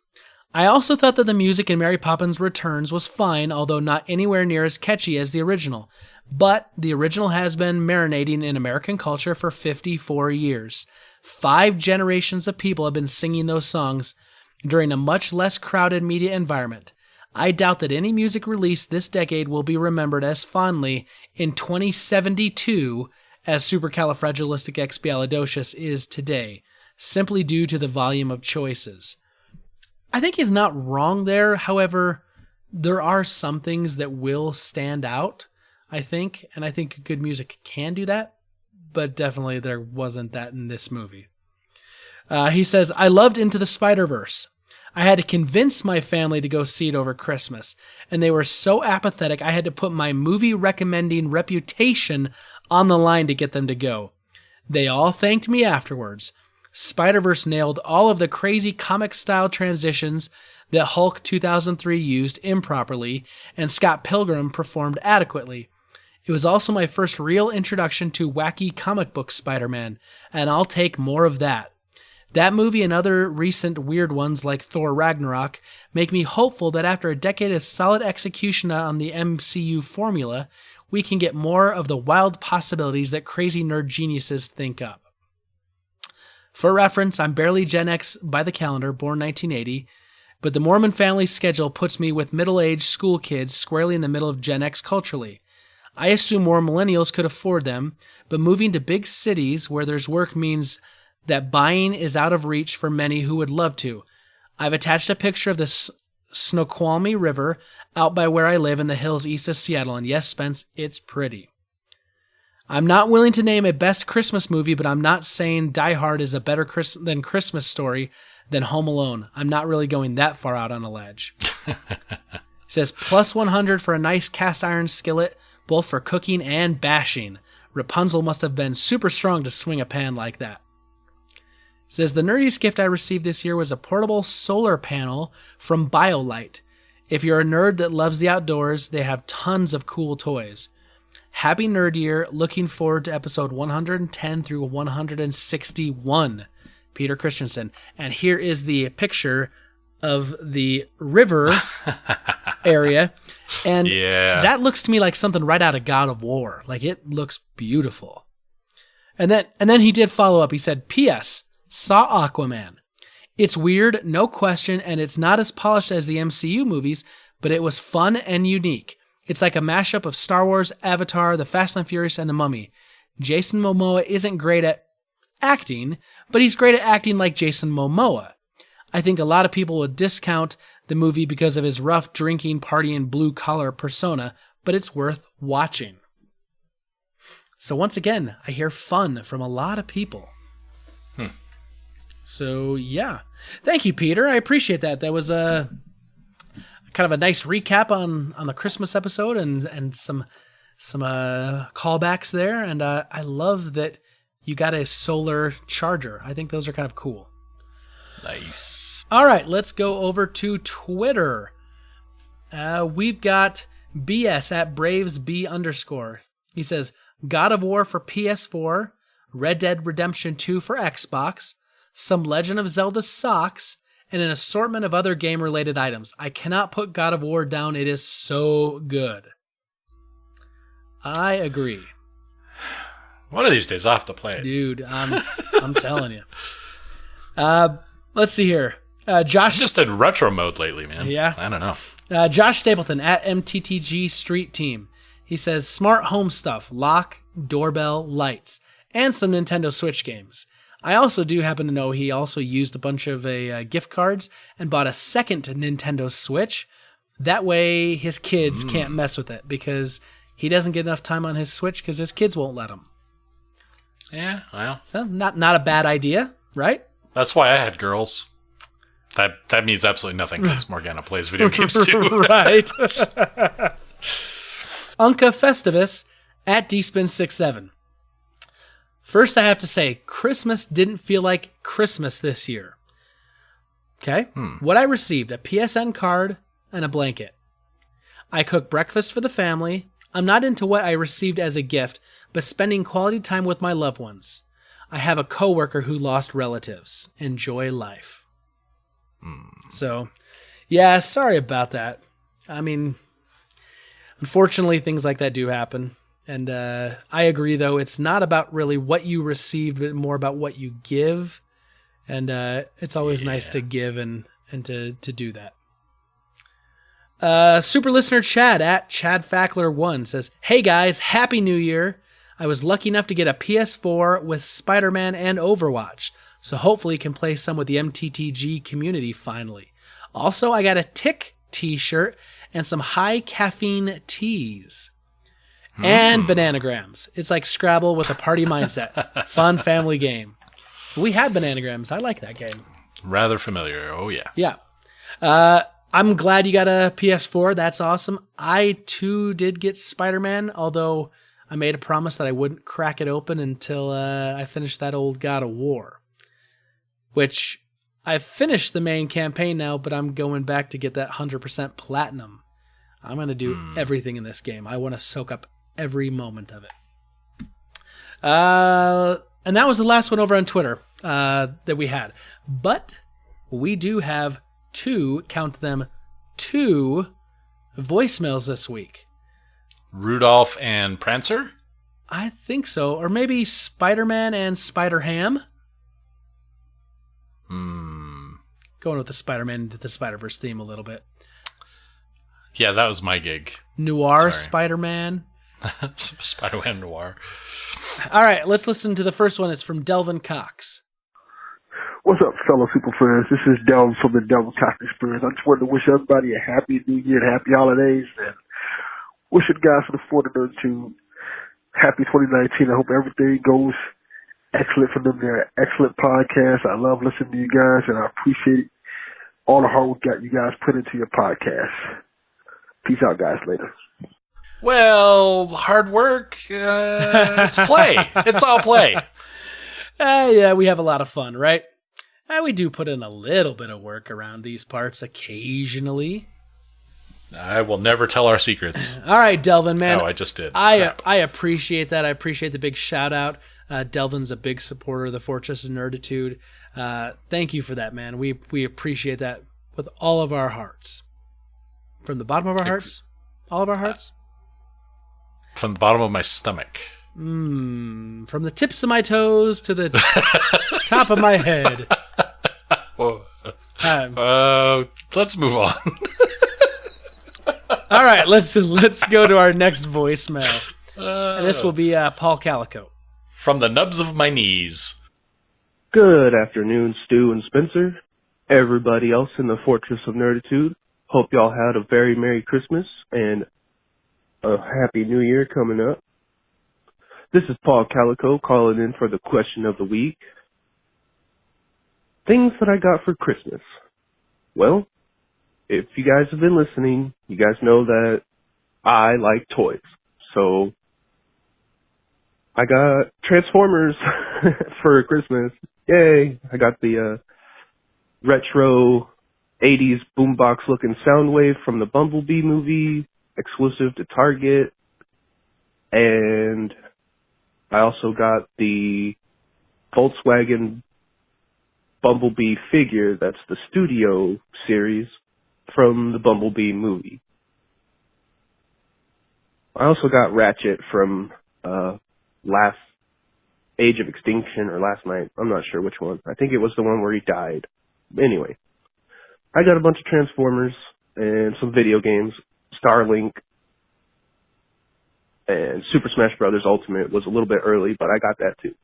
I also thought that the music in Mary Poppins Returns was fine, although not anywhere near as catchy as the original. But the original has been marinating in American culture for 54 years. 5 generations of people have been singing those songs during a much less crowded media environment. I doubt that any music released this decade will be remembered as fondly in 2072 as Supercalifragilisticexpialidocious is today, simply due to the volume of choices. I think he's not wrong there. However, there are some things that will stand out, I think, and I think good music can do that, but definitely there wasn't that in this movie. He says, I loved Into the Spider-Verse. I had to convince my family to go see it over Christmas, and they were so apathetic I had to put my movie recommending reputation on the line to get them to go. They all thanked me afterwards. Spider-Verse nailed all of the crazy comic-style transitions that Hulk 2003 used improperly, and Scott Pilgrim performed adequately. It was also my first real introduction to wacky comic book Spider-Man, and I'll take more of that. That movie and other recent weird ones like Thor Ragnarok make me hopeful that after a decade of solid execution on the MCU formula, we can get more of the wild possibilities that crazy nerd geniuses think up. For reference, I'm barely Gen X by the calendar, born 1980, but the Mormon family schedule puts me with middle-aged school kids squarely in the middle of Gen X culturally. I assume more millennials could afford them, but moving to big cities where there's work means that buying is out of reach for many who would love to. I've attached a picture of the Snoqualmie River out by where I live in the hills east of Seattle, and yes, Spence, it's pretty. I'm not willing to name a best Christmas movie, but I'm not saying Die Hard is a better Christmas story than Home Alone. I'm not really going that far out on a ledge. It says, plus 100 for a nice cast iron skillet, both for cooking and bashing. Rapunzel must have been super strong to swing a pan like that. It says, the nerdiest gift I received this year was a portable solar panel from BioLite. If you're a nerd that loves the outdoors, they have tons of cool toys. Happy Nerd Year. Looking forward to episode 110 through 161. Peter Christensen. And here is the picture of the river area. And that looks to me like something right out of God of War. Like, it looks beautiful. And then he did follow up. He said, P.S. Saw Aquaman. It's weird, no question, and it's not as polished as the MCU movies, but it was fun and unique. It's like a mashup of Star Wars, Avatar, The Fast and Furious, and The Mummy. Jason Momoa isn't great at acting, but he's great at acting like Jason Momoa. I think a lot of people would discount the movie because of his rough drinking, partying, blue-collar persona, but it's worth watching. So once again, I hear fun from a lot of people. So, yeah. Thank you, Peter. I appreciate that. That was a kind of a nice recap on the Christmas episode and some callbacks there. And I love that you got a solar charger. I think those are kind of cool. Nice. All right, let's go over to Twitter. We've got BS at BravesB_. He says, God of War for PS4, Red Dead Redemption 2 for Xbox, some Legend of Zelda socks, and an assortment of other game-related items. I cannot put God of War down. It is so good. I agree. One of these days I'll have to play it. Dude, I'm telling you. Let's see here. Josh, I'm just in retro mode lately, man. Yeah. I don't know. Josh Stapleton at MTTG Street Team. He says, smart home stuff, lock, doorbell, lights, and some Nintendo Switch games. I also do happen to know he also used a bunch of gift cards and bought a second Nintendo Switch. That way his kids can't mess with it because he doesn't get enough time on his Switch because his kids won't let him. Yeah, well. Not a bad idea, right? That's why I had girls. That means absolutely nothing because Morgana plays video games too. Right. Unca Festivus at dspin67. First, I have to say, Christmas didn't feel like Christmas this year. Okay? What I received, a PSN card and a blanket. I cook breakfast for the family. I'm not into what I received as a gift, but spending quality time with my loved ones. I have a coworker who lost relatives. Enjoy life. So, yeah, sorry about that. I mean, unfortunately, things like that do happen. And I agree, though, it's not about really what you received, but more about what you give. And it's always nice to give and to do that. Super listener Chad at ChadFackler1 says, hey guys, Happy New Year. I was lucky enough to get a PS4 with Spider-Man and Overwatch, so hopefully can play some with the MTTG community finally. Also, I got a Tick t-shirt and some high caffeine teas. And Bananagrams. It's like Scrabble with a party mindset. Fun family game. We had Bananagrams. I like that game. Rather familiar. Oh, yeah. Yeah. I'm glad you got a PS4. That's awesome. I, too, did get Spider-Man, although I made a promise that I wouldn't crack it open until I finished that old God of War. Which, I've finished the main campaign now, but I'm going back to get that 100% platinum. I'm going to do everything in this game. I want to soak up every moment of it. And that was the last one over on Twitter that we had. But we do have count them, two voicemails this week. Rudolph and Prancer? I think so. Or maybe Spider-Man and Spider-Ham. Going with the Spider-Man into the Spider-Verse theme a little bit. Yeah, that was my gig. Noir Spider-Man. Spider-Man Noir. All right, let's listen to the first one. It's from Delvin Cox. What's up, fellow super friends? This is Delvin from the Delvin Cox Experience. I just wanted to wish everybody a happy New Year and happy holidays, and wish you guys for the 432 happy 2019. I hope everything goes excellent for them. They're an excellent podcast. I love listening to you guys, and I appreciate all the hard work that you guys put into your podcast. Peace out, guys. Later. Well, hard work. It's play. It's all play. Yeah, we have a lot of fun, right? We do put in a little bit of work around these parts occasionally. I will never tell our secrets. All right, Delvin, man. Oh, I just did. I appreciate that. I appreciate the big shout out. Delvin's a big supporter of the Fortress of Nerditude. Thank you for that, man. We appreciate that with all of our hearts. From the bottom of our hearts? All of our hearts? From the bottom of my stomach. From the tips of my toes to the top of my head. Whoa. Let's move on. All right, let's go to our next voicemail. And this will be Paul Calico. From the nubs of my knees. Good afternoon, Stu and Spencer. Everybody else in the Fortress of Nerditude. Hope y'all had a very Merry Christmas and a Happy New Year coming up. This is Paul Calico calling in for the question of the week. Things that I got for Christmas. Well, if you guys have been listening, you guys know that I like toys. So I got Transformers for Christmas. Yay! I got the retro 80s boombox looking Soundwave from the Bumblebee movie, exclusive to Target. And I also got the Volkswagen Bumblebee figure, that's the Studio series from the Bumblebee movie. I also got Ratchet from last Age of Extinction or last night. I'm not sure which one. I think it was the one where he died. Anyway, I got a bunch of Transformers and some video games. Starlink and Super Smash Bros. Ultimate was a little bit early, but I got that too.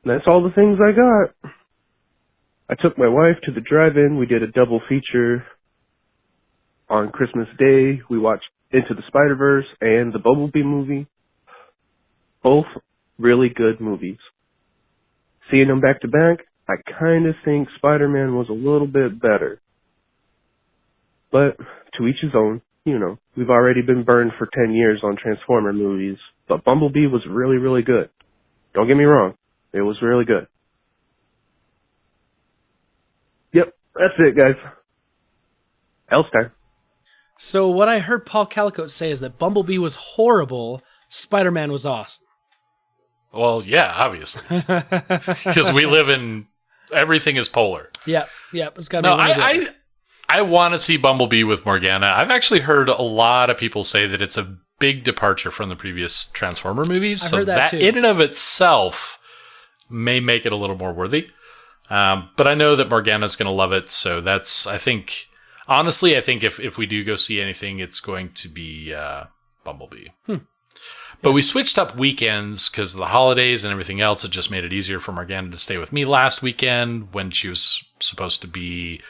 That's all the things I got. I took my wife to the drive-in. We did a double feature on Christmas Day. We watched Into the Spider-Verse and the Bumblebee movie. Both really good movies. Seeing them back to back, I kind of think Spider-Man was a little bit better. But to each his own. You know, we've already been burned for 10 years on Transformer movies, but Bumblebee was really, really good. Don't get me wrong. It was really good. Yep, that's it, guys. Else time. So what I heard Paul Calicote say is that Bumblebee was horrible, Spider-Man was awesome. Well, yeah, obviously. Because we live in... Everything is polar. Yep. It's got to be I want to see Bumblebee with Morgana. I've actually heard a lot of people say that it's a big departure from the previous Transformer movies. I've so heard that too. In and of itself may make it a little more worthy. But I know that Morgana's going to love it. So that's, I think if we do go see anything, it's going to be Bumblebee. But we switched up weekends because of the holidays and everything else. It just made it easier for Morgana to stay with me last weekend when she was supposed to be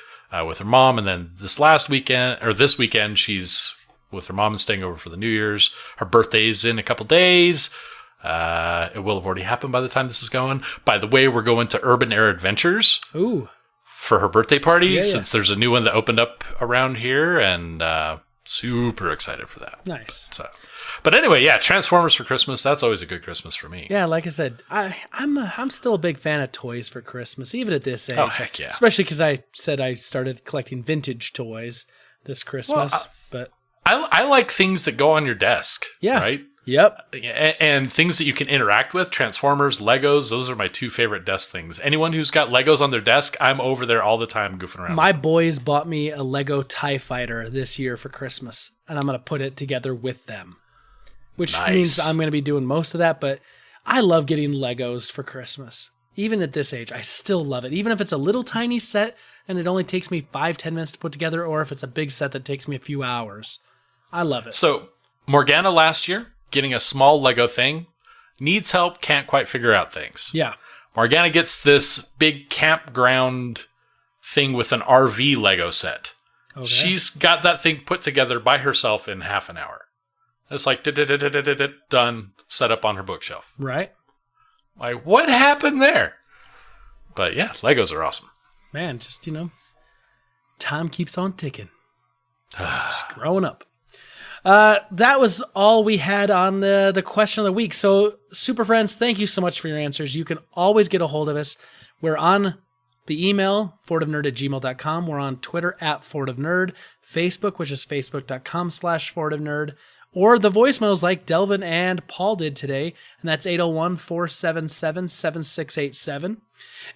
with her mom. And then this weekend, she's with her mom and staying over for the New Year's. Her birthday's in a couple days. It will have already happened by the time this is going. By the way, we're going to Urban Air Adventures. Ooh. For her birthday party, since there's a new one that opened up around here, and super excited for that. Nice. So, but anyway, yeah, Transformers for Christmas. That's always a good Christmas for me. Yeah, like I said, I'm still a big fan of toys for Christmas, even at this age. Oh, heck yeah. Especially because I said I started collecting vintage toys this Christmas. But I like things that go on your desk. Yeah. Right? Yep. And things that you can interact with. Transformers, Legos, those are my two favorite desk things. Anyone who's got Legos on their desk, I'm over there all the time goofing around. My boys bought me a Lego TIE Fighter this year for Christmas, and I'm going to put it together with them. Which means I'm going to be doing most of that, but I love getting Legos for Christmas. Even at this age, I still love it. Even if it's a little tiny set and it only takes me 5-10 minutes to put together, or if it's a big set that takes me a few hours. I love it. So, Morgana last year, getting a small Lego thing, needs help, can't quite figure out things. Yeah. Morgana gets this big campground thing with an RV Lego set. Okay. She's got that thing put together by herself in half an hour. It's like, done, set up on her bookshelf. Right. Like, what happened there? But yeah, Legos are awesome. Man, just, time keeps on ticking. Just growing up. That was all we had on the question of the week. So, Super Friends, thank you so much for your answers. You can always get a hold of us. We're on the email, forwardofnerd@gmail.com. We're on Twitter @forwardofnerd, Facebook, which is facebook.com/forwardofnerd. Or the voicemails like Delvin and Paul did today, and that's 801-477-7687.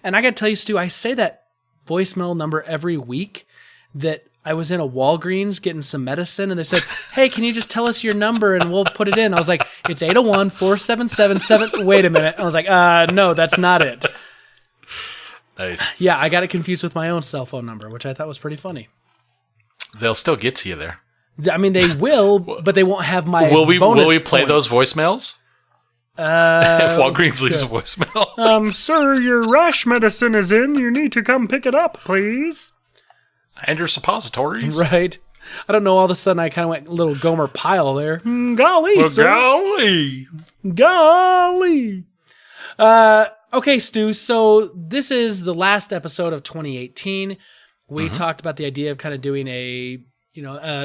And I got to tell you, Stu, I say that voicemail number every week that I was in a Walgreens getting some medicine, and they said, hey, can you just tell us your number and we'll put it in? I was like, it's 801-477-7... Wait a minute. I was like, no, that's not it. Nice. Yeah, I got it confused with my own cell phone number, which I thought was pretty funny. They'll still get to you there. I mean, they will, but they won't have my Will we play points. those voicemails? If Walgreens leaves a voicemail. Sir, your rash medicine is in. You need to come pick it up, please. And your suppositories. Right. I don't know, all of a sudden I kind of went a little Gomer Pyle there. Golly, well, sir. Golly. Golly. Okay, Stu, so this is the last episode of 2018. We talked about the idea of kind of doing an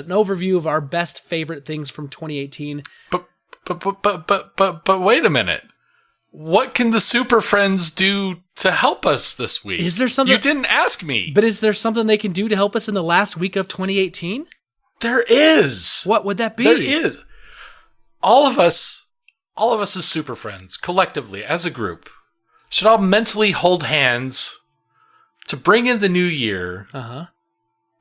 overview of our best favorite things from 2018. But wait a minute. What can the Super Friends do to help us this week? Is there something? You didn't ask me. But is there something they can do to help us in the last week of 2018? There is. What would that be? There is. All of us as Super Friends, collectively, as a group, should all mentally hold hands to bring in the new year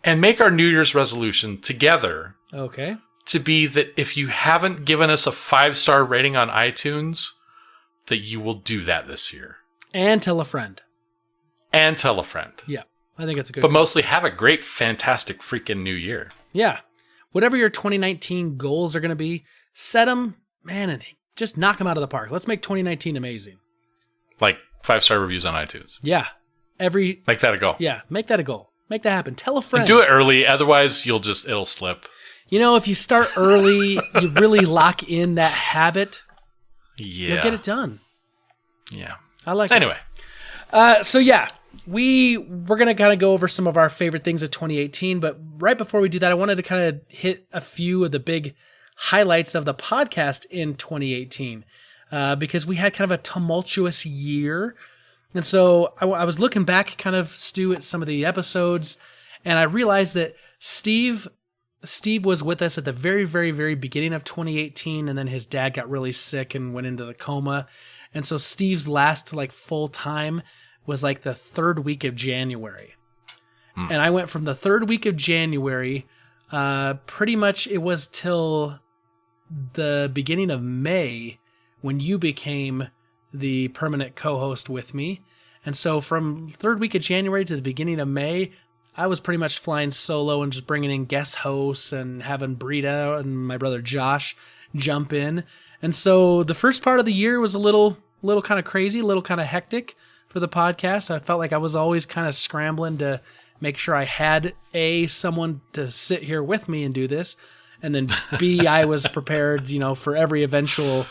and make our New Year's resolution together. Okay. To be that if you haven't given us a 5-star rating on iTunes, that you will do that this year. And tell a friend. And tell a friend. Yeah, I think it's a good. But mostly have a great, fantastic freaking new year. Yeah. Whatever your 2019 goals are going to be, set them, man, and just knock them out of the park. Let's make 2019 amazing. Like 5-star reviews on iTunes. Yeah. Make that a goal. Yeah, make that a goal. Make that happen. Tell a friend. And do it early, otherwise it'll slip. You know, if you start early, you really lock in that habit. Yeah. You'll get it done. Yeah. I like Anyway. So yeah, we're going to kind of go over some of our favorite things of 2018, but right before we do that, I wanted to kind of hit a few of the big highlights of the podcast in 2018, because we had kind of a tumultuous year. And so I was looking back kind of, Stu, at some of the episodes, and I realized that Steve was with us at the very, very, very beginning of 2018, and then his dad got really sick and went into the coma. And so Steve's last full time was the third week of January. And I went from the third week of January, pretty much it was till the beginning of May when you became the permanent co-host with me. And so from third week of January to the beginning of May, I was pretty much flying solo and just bringing in guest hosts and having Brita and my brother Josh jump in. And so the first part of the year was a little kind of crazy, a little kind of hectic for the podcast. I felt like I was always kind of scrambling to make sure I had someone to sit here with me and do this. And then B, I was prepared, for every eventuality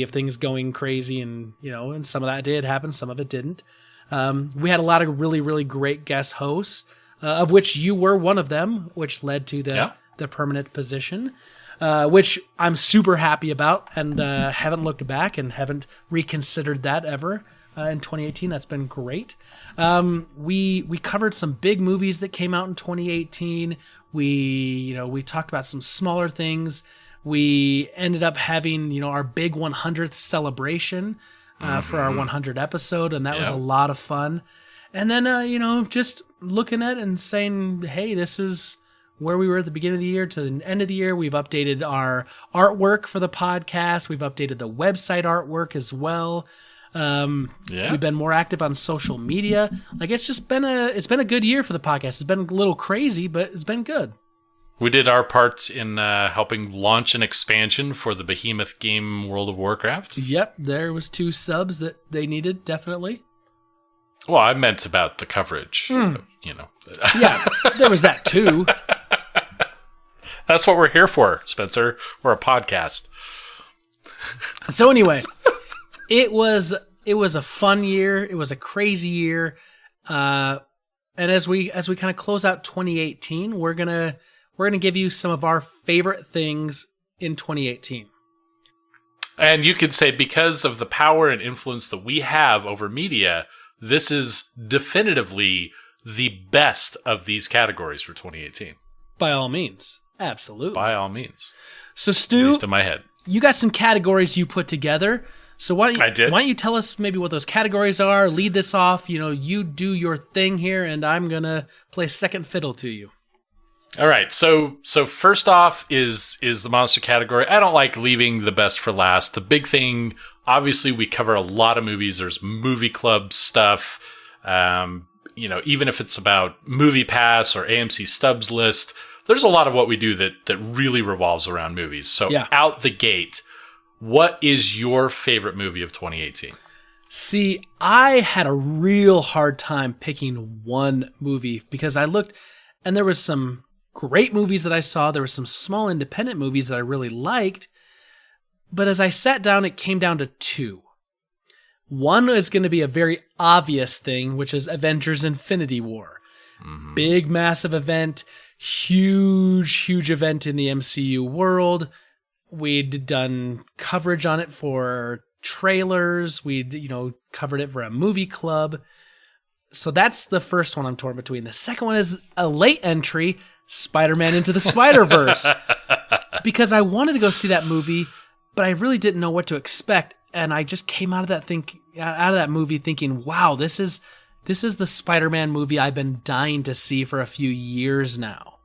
of things going crazy, and and some of that did happen, some of it didn't. We had a lot of really, really great guest hosts, of which you were one of them, which led to the permanent position, which I'm super happy about, and haven't looked back and haven't reconsidered that ever in 2018. That's been great. We covered some big movies that came out in 2018. We talked about some smaller things. We ended up having, our big 100th celebration for our 100th episode, and that was a lot of fun. And then, just looking at it and saying, hey, this is where we were at the beginning of the year to the end of the year. We've updated our artwork for the podcast. We've updated the website artwork as well. We've been more active on social media. It's been a good year for the podcast. It's been a little crazy, but it's been good. We did our part in helping launch an expansion for the behemoth game World of Warcraft. Yep, there was 2 subs that they needed, definitely. Well, I meant about the coverage, Yeah, there was that too. That's what we're here for, Spencer. We're a podcast. So anyway, it was a fun year. It was a crazy year. And as we kind of close out 2018, we're gonna give you some of our favorite things in 2018. And you could say, because of the power and influence that we have over media, this is definitively the best of these categories for 2018. By all means. Absolutely. By all means. So Stu, at least in my head, you got some categories you put together. So why don't you tell us maybe what those categories are? Lead this off. You do your thing here, and I'm gonna play second fiddle to you. All right. So first off is the monster category. I don't like leaving the best for last. The big thing, obviously, we cover a lot of movies. There's movie club stuff. Even if it's about Movie Pass or AMC Stubs list, there's a lot of what we do that really revolves around movies. So out the gate, what is your favorite movie of 2018? See, I had a real hard time picking one movie because I looked, and there was some great movies that I saw. There were some small independent movies that I really liked. But as I sat down, it came down to 2. One is going to be a very obvious thing, which is Avengers Infinity War. Big, massive event, huge event in the MCU world. We'd done coverage on it for trailers. We'd, covered it for a movie club. So that's the first one I'm torn between. The second one is a late entry, Spider-Man Into the Spider-Verse. Because I wanted to go see that movie, but I really didn't know what to expect. And I just came out of that movie thinking, wow, this is the Spider-Man movie I've been dying to see for a few years now.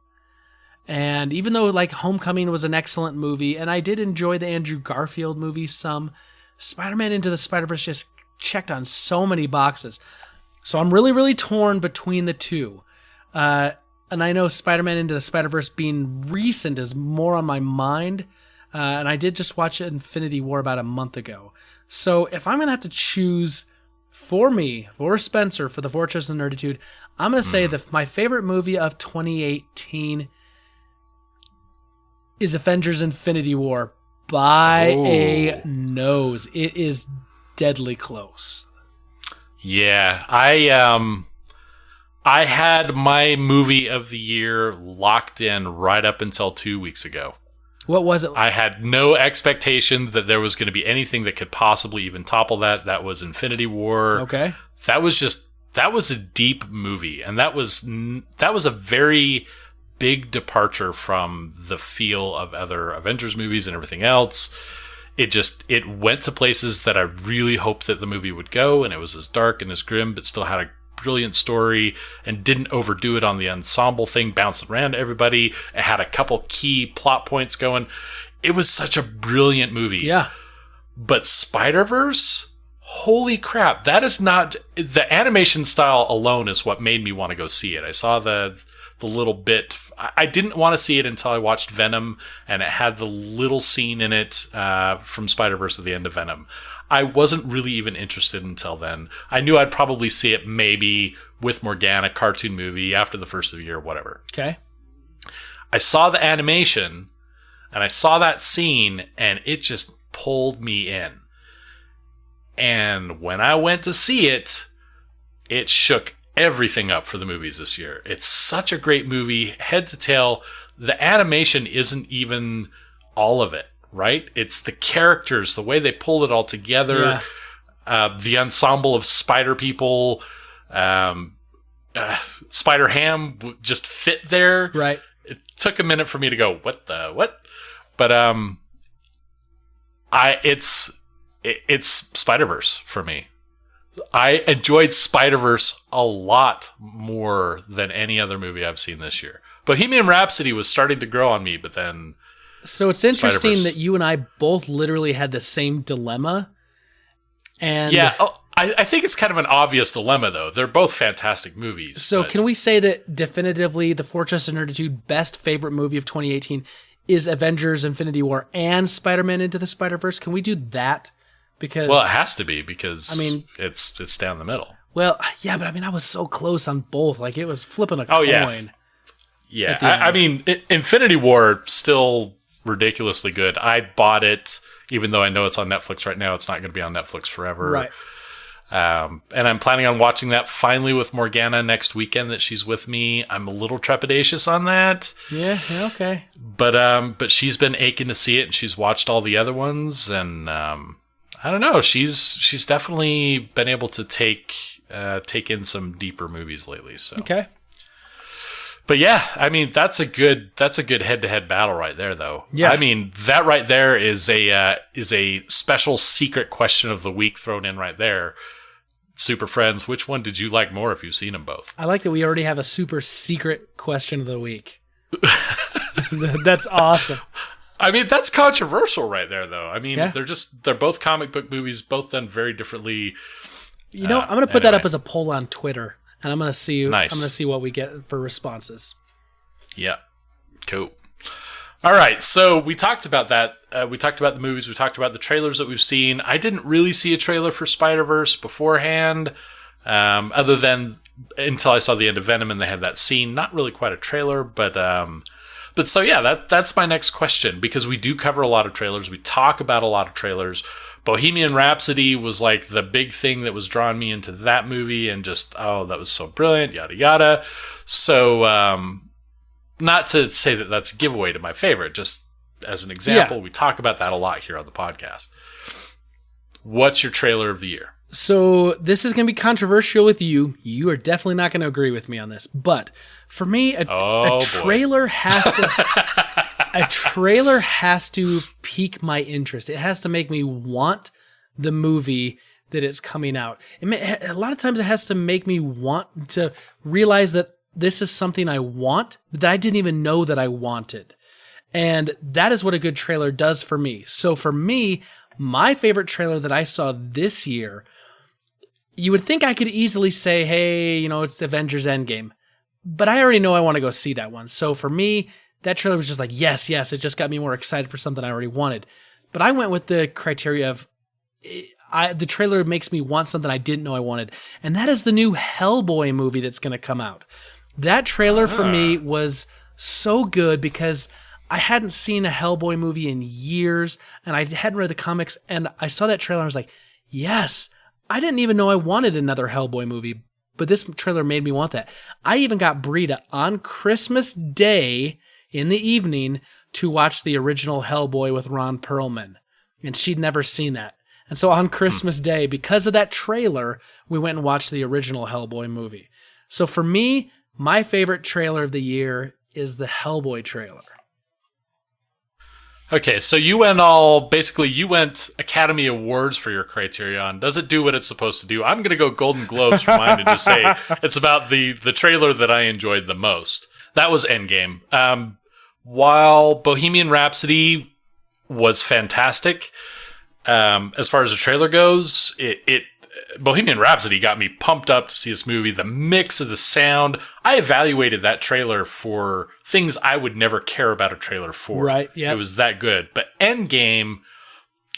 And even though Homecoming was an excellent movie, and I did enjoy the Andrew Garfield movie some, Spider-Man Into the Spider-Verse just checked on so many boxes. So I'm really, really torn between the two. And I know Spider-Man Into the Spider-Verse being recent is more on my mind. And I did just watch Infinity War about a month ago. So if I'm going to have to choose for Spencer, for the Fortress of Nerditude, I'm going to say that my favorite movie of 2018 is Avengers Infinity War by a nose. It is deadly close. Yeah, I had my movie of the year locked in right up until 2 weeks ago. What was it? I had no expectation that there was going to be anything that could possibly even topple that. That was Infinity War. Okay. That was a deep movie, and that was a very big departure from the feel of other Avengers movies and everything else. It went to places that I really hoped that the movie would go, and it was as dark and as grim, but still had a brilliant story and didn't overdo it on the ensemble thing, bouncing around everybody. It had a couple key plot points going. It was such a brilliant movie. Yeah. But Spider-Verse, holy crap, that is not... The animation style alone is what made me want to go see it. I saw the little bit... I didn't want to see it until I watched Venom, and it had the little scene in it from Spider-Verse at the end of Venom. I wasn't really even interested until then. I knew I'd probably see it maybe with Morgana, cartoon movie, after the first of the year, whatever. Okay. I saw the animation, and I saw that scene, and it just pulled me in. And when I went to see it, it shook everything up for the movies this year. It's such a great movie, head to tail. The animation isn't even all of it, right? It's the characters, the way they pulled it all together, the ensemble of spider people, Spider-Ham just fit there. Right. It took a minute for me to go, what? But it's Spider-Verse for me. I enjoyed Spider-Verse a lot more than any other movie I've seen this year. Bohemian Rhapsody was starting to grow on me, but then... So it's interesting that you and I both literally had the same dilemma. And yeah, I think it's kind of an obvious dilemma, though. They're both fantastic movies. So can we say that definitively the Fortress of Nerditude best favorite movie of 2018 is Avengers Infinity War and Spider-Man Into the Spider-Verse? Can we do that? Because, well, it has to be, because it's down the middle. Well, yeah, but I was so close on both. Like, it was flipping a coin. Yeah. Infinity War still ridiculously good. I bought it, even though I know it's on Netflix right now. It's not going to be on Netflix forever. Right. And I'm planning on watching that finally with Morgana next weekend that she's with me. I'm a little trepidatious on that. Yeah, okay. But she's been aching to see it, and she's watched all the other ones, and I don't know. She's definitely been able to take in some deeper movies lately. So okay. But yeah, that's a good head-to-head battle right there, though. Yeah. That right there is a special secret question of the week thrown in right there. Super Friends, which one did you like more if you've seen them both? I like that we already have a super secret question of the week. That's awesome. That's controversial right there, though. Yeah. They're both comic book movies, both done very differently. I'm going to put that up as a poll on Twitter, and I'm going to see. Nice. I'm going to see what we get for responses. Yeah, cool. All right, so we talked about that. We talked about the movies. We talked about the trailers that we've seen. I didn't really see a trailer for Spider-Verse beforehand, other than until I saw the end of Venom and they had that scene. Not really quite a trailer, but so yeah, that's my next question, because we do cover a lot of trailers. We talk about a lot of trailers, Bohemian Rhapsody was like the big thing that was drawing me into that movie, and just, oh, that was so brilliant, yada yada. So not to say that that's a giveaway to my favorite, just as an example, we talk about that a lot here on the podcast. What's your trailer of the year? So this is going to be controversial with you. You are definitely not going to agree with me on this. But for me, a trailer has to a trailer has to pique my interest. It has to make me want the movie that it's coming out. A lot of times it has to make me want to realize that this is something I want that I didn't even know that I wanted. And that is what a good trailer does for me. So for me, my favorite trailer that I saw this year, you would think I could easily say, hey, it's Avengers Endgame. But I already know I want to go see that one. So for me, that trailer was just like, yes, it just got me more excited for something I already wanted. But I went with the criteria of the trailer makes me want something I didn't know I wanted. And that is the new Hellboy movie that's going to come out. That trailer for me was so good because I hadn't seen a Hellboy movie in years, and I hadn't read the comics, and I saw that trailer and I was like, yes, I didn't even know I wanted another Hellboy movie, but this trailer made me want that. I even got Brita on Christmas Day in the evening to watch the original Hellboy with Ron Perlman, and she'd never seen that. And so on Christmas Day, because of that trailer, we went and watched the original Hellboy movie. So for me, my favorite trailer of the year is the Hellboy trailer. Okay, so you went Academy Awards for your Criterion. Does it do what it's supposed to do? I'm going to go Golden Globes for mine and just say it's about the trailer that I enjoyed the most. That was Endgame. While Bohemian Rhapsody was fantastic, as far as the trailer goes, Bohemian Rhapsody got me pumped up to see this movie. The mix of the sound. I evaluated that trailer for things I would never care about a trailer for. Right, yeah. It was that good. But Endgame,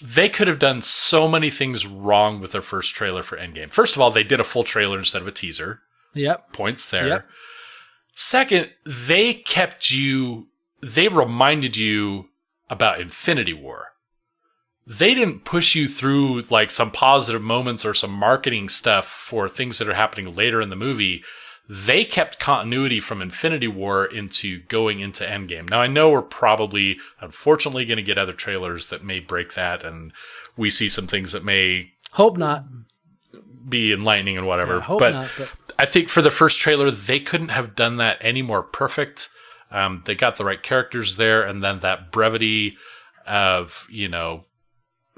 they could have done so many things wrong with their first trailer for Endgame. First of all, they did a full trailer instead of a teaser. Yep. Points there. Yep. Second, they reminded you about Infinity War. They didn't push you through like some positive moments or some marketing stuff for things that are happening later in the movie. They kept continuity from Infinity War going into Endgame. Now, I know we're probably, unfortunately, going to get other trailers that may break that, and we see some things that may... Hope not. ...be enlightening and whatever. Yeah, hope but not, but I think for the first trailer, they couldn't have done that any more perfect. They got the right characters there, and then that brevity of,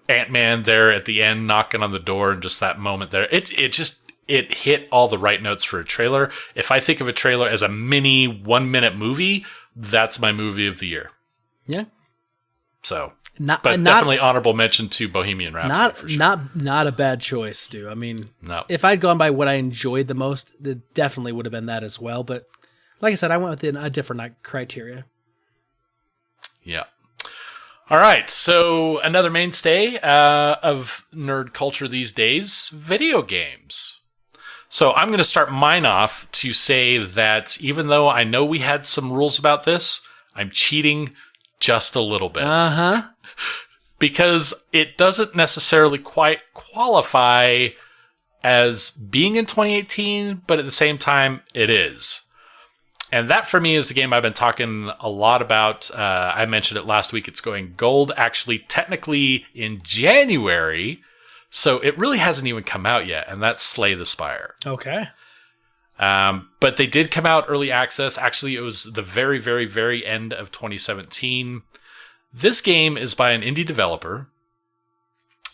Ant-Man there at the end knocking on the door, and just that moment there. It hit all the right notes for a trailer. If I think of a trailer as a mini 1-minute movie, that's my movie of the year. Yeah. So, definitely honorable mention to Bohemian Rhapsody for sure. Not a bad choice, Stu. I mean, no. If I'd gone by what I enjoyed the most, it definitely would have been that as well. But like I said, I went with a different criteria. Yeah. All right, so another mainstay of nerd culture these days, video games. So I'm going to start mine off to say that even though I know we had some rules about this, I'm cheating just a little bit. Uh-huh. Because it doesn't necessarily quite qualify as being in 2018, but at the same time, it is. And that, for me, is the game I've been talking a lot about. I mentioned it last week. It's going gold, actually, technically in January. So it really hasn't even come out yet, and that's Slay the Spire. Okay. But they did come out early access. Actually, it was the very, very, very end of 2017. This game is by an indie developer.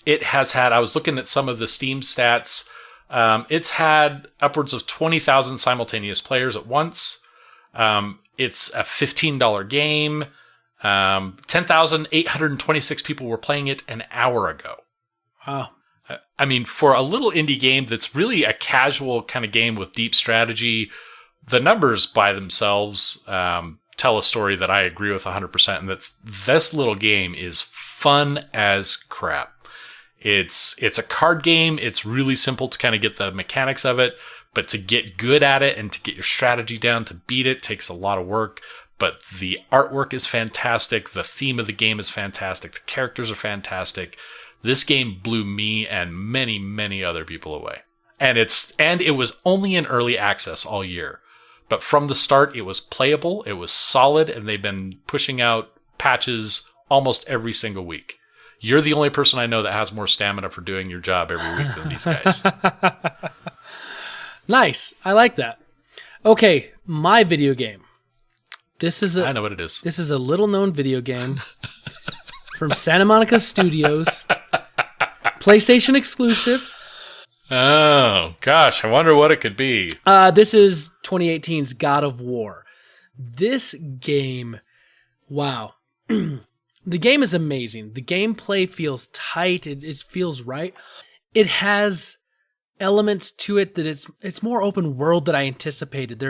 It has had, I was looking at some of the Steam stats. It's had upwards of 20,000 simultaneous players at once. It's a $15 game. 10,826 people were playing it an hour ago. Wow. I mean, for a little indie game that's really a casual kind of game with deep strategy, the numbers by themselves tell a story that I agree with 100%. And this little game is fun as crap. It's a card game. It's really simple to kind of get the mechanics of it, but to get good at it and to get your strategy down to beat it takes a lot of work. But the artwork is fantastic. The theme of the game is fantastic. The characters are fantastic. This game blew me and many, many other people away. And it was only in early access all year. But from the start, it was playable, it was solid, and they've been pushing out patches almost every single week. You're the only person I know that has more stamina for doing your job every week than these guys. Nice. I like that. Okay, my video game. I know what it is. This is a little-known video game from Santa Monica Studios. PlayStation exclusive. Oh, gosh. I wonder what it could be. This is 2018's God of War. This game, wow. The game is amazing. The gameplay feels tight. It feels right. It has elements to it that it's more open world than I anticipated.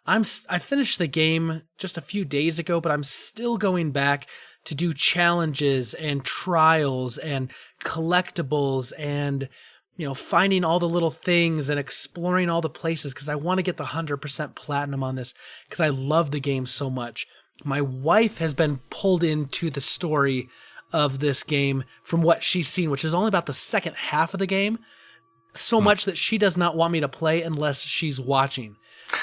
I finished the game just a few days ago, but I'm still going back to do challenges and trials and collectibles and finding all the little things and exploring all the places because I want to get the 100% platinum on this because I love the game so much. My wife has been pulled into the story of this game from what she's seen, which is only about the second half of the game, so much that she does not want me to play unless she's watching.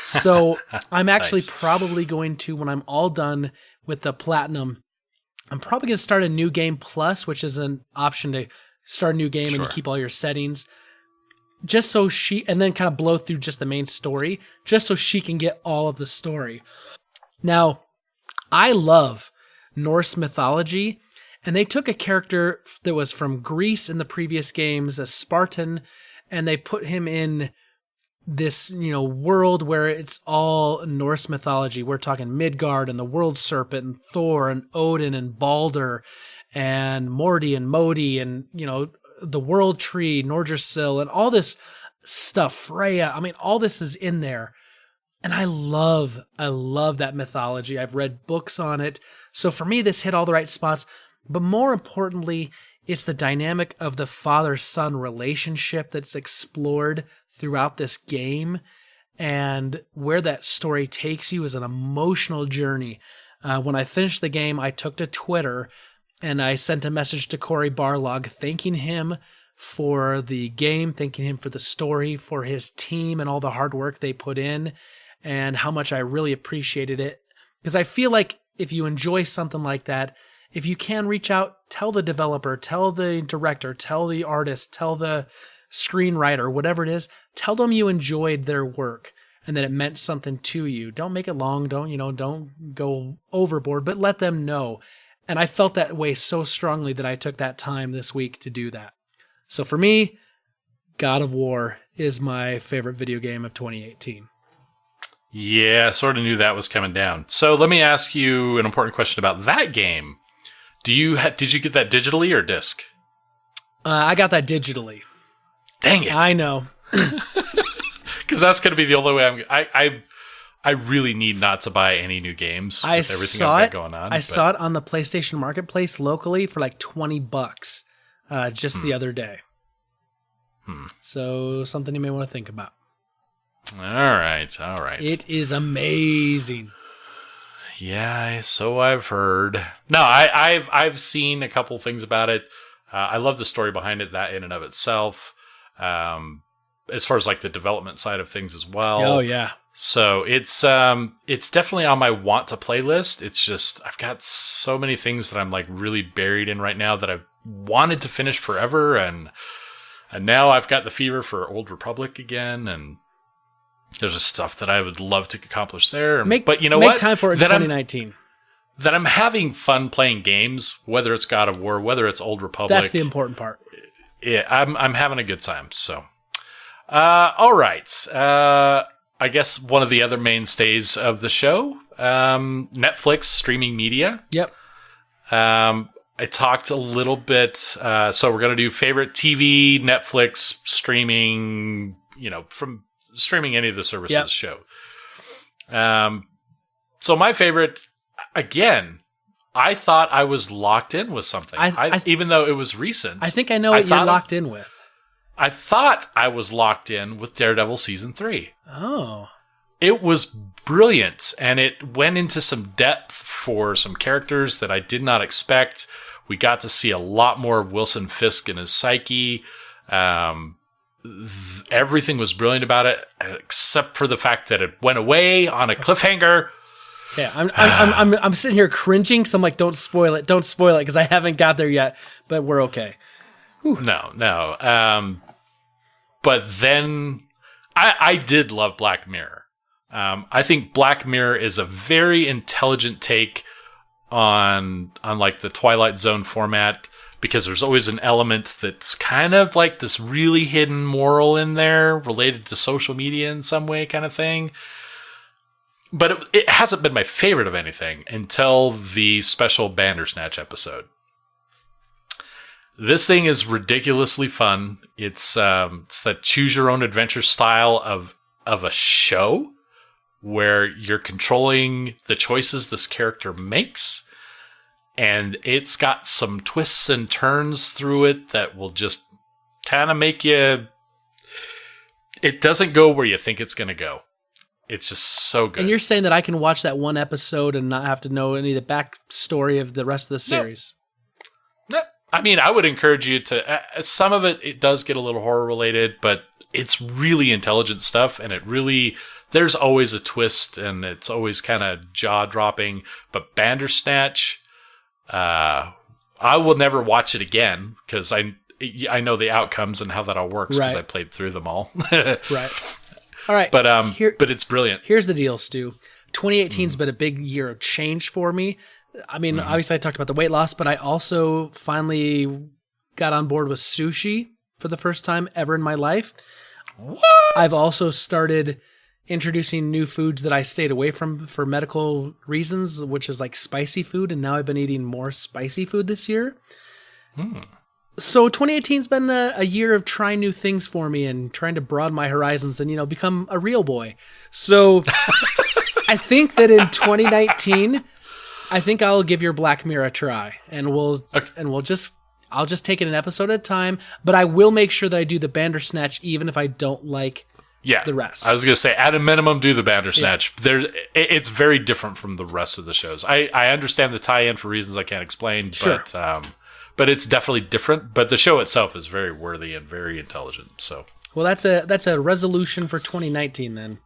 So I'm actually probably going to, when I'm all done with the platinum, I'm probably going to start a new game plus, which is an option to start a new game and you keep all your settings, just so and then kind of blow through just the main story, just so she can get all of the story. Now, I love Norse mythology, and they took a character that was from Greece in the previous games, a Spartan, and they put him in this, world where it's all Norse mythology. We're talking Midgard and the World Serpent and Thor and Odin and Balder and Morty and Modi and, the World Tree, Nordrasil, and all this stuff, Freya. I mean, all this is in there. And I love that mythology. I've read books on it. So for me, this hit all the right spots. But more importantly, it's the dynamic of the father-son relationship that's explored throughout this game. And where that story takes you is an emotional journey. When I finished the game, I took to Twitter and I sent a message to Cory Barlog thanking him for the game, thanking him for the story, for his team and all the hard work they put in, and how much I really appreciated it. Because I feel like if you enjoy something like that, if you can reach out, tell the developer, tell the director, tell the artist, tell the screenwriter, whatever it is, tell them you enjoyed their work and that it meant something to you. Don't make it long, don't go overboard, but let them know. And I felt that way so strongly that I took that time this week to do that. So for me, God of War is my favorite video game of 2018. Yeah, I sort of knew that was coming down. So let me ask you an important question about that game. Did you get that digitally or disc? I got that digitally. Dang it! I know. Because that's going to be the only way I really need not to buy any new games with everything I've got going on. I saw it on the PlayStation Marketplace locally for like $20 just the other day. So something you may want to think about. All right. It is amazing. Yeah, so I've heard. No, I've seen a couple things about it. I love the story behind it, that in and of itself. As far as like the development side of things as well. Oh yeah. So it's definitely on my want to play list. It's just I've got so many things that I'm like really buried in right now that I've wanted to finish forever, and now I've got the fever for Old Republic again, and there's just stuff that I would love to accomplish there. But you know what? Make time for it in 2019. That I'm having fun playing games, whether it's God of War, whether it's Old Republic. That's the important part. Yeah, I'm having a good time. So, all right. I guess one of the other mainstays of the show, Netflix streaming media. Yep. I talked a little bit. So we're going to do favorite TV, Netflix streaming, from streaming any of the services show. So my favorite, again, I thought I was locked in with something. Even though it was recent. I think I know what you're locked in with. I thought I was locked in with Daredevil Season 3. Oh. It was brilliant, and it went into some depth for some characters that I did not expect. We got to see a lot more of Wilson Fisk and his psyche. Everything was brilliant about it, except for the fact that it went away on a cliffhanger. Yeah, I'm sitting here cringing because I'm like, don't spoil it, because I haven't got there yet. But we're okay. Whew. No. But then I did love Black Mirror. I think Black Mirror is a very intelligent take on like the Twilight Zone format, because there's always an element that's kind of like this really hidden moral in there related to social media in some way, kind of thing. But it hasn't been my favorite of anything until the special Bandersnatch episode. This thing is ridiculously fun. It's that choose your own adventure style of a show where you're controlling the choices this character makes. And it's got some twists and turns through it that will just kind of make you... It doesn't go where you think it's going to go. It's just so good. And you're saying that I can watch that one episode and not have to know any of the backstory of the rest of the series? No. I mean, I would encourage you to... some of it does get a little horror related, but it's really intelligent stuff, and it really... There's always a twist, and it's always kind of jaw-dropping. But Bandersnatch... I will never watch it again, because I know the outcomes and how that all works, because I played through them all. Right. All right. But it's brilliant. Here's the deal, Stu. 2018's been a big year of change for me. I mean, obviously I talked about the weight loss, but I also finally got on board with sushi for the first time ever in my life. What? I've also started introducing new foods that I stayed away from for medical reasons, which is like spicy food, and now I've been eating more spicy food this year. So 2018's been a year of trying new things for me and trying to broaden my horizons and, become a real boy. So I think that in 2019, I think I'll give your Black Mirror a try, and I'll just take it an episode at a time, but I will make sure that I do the Bandersnatch even if I don't like the rest. I was going to say, at a minimum, do the Bandersnatch. Yeah. It's very different from the rest of the shows. I understand the tie-in for reasons I can't explain, sure. But it's definitely different. But the show itself is very worthy and very intelligent. So, well, that's a resolution for 2019 then.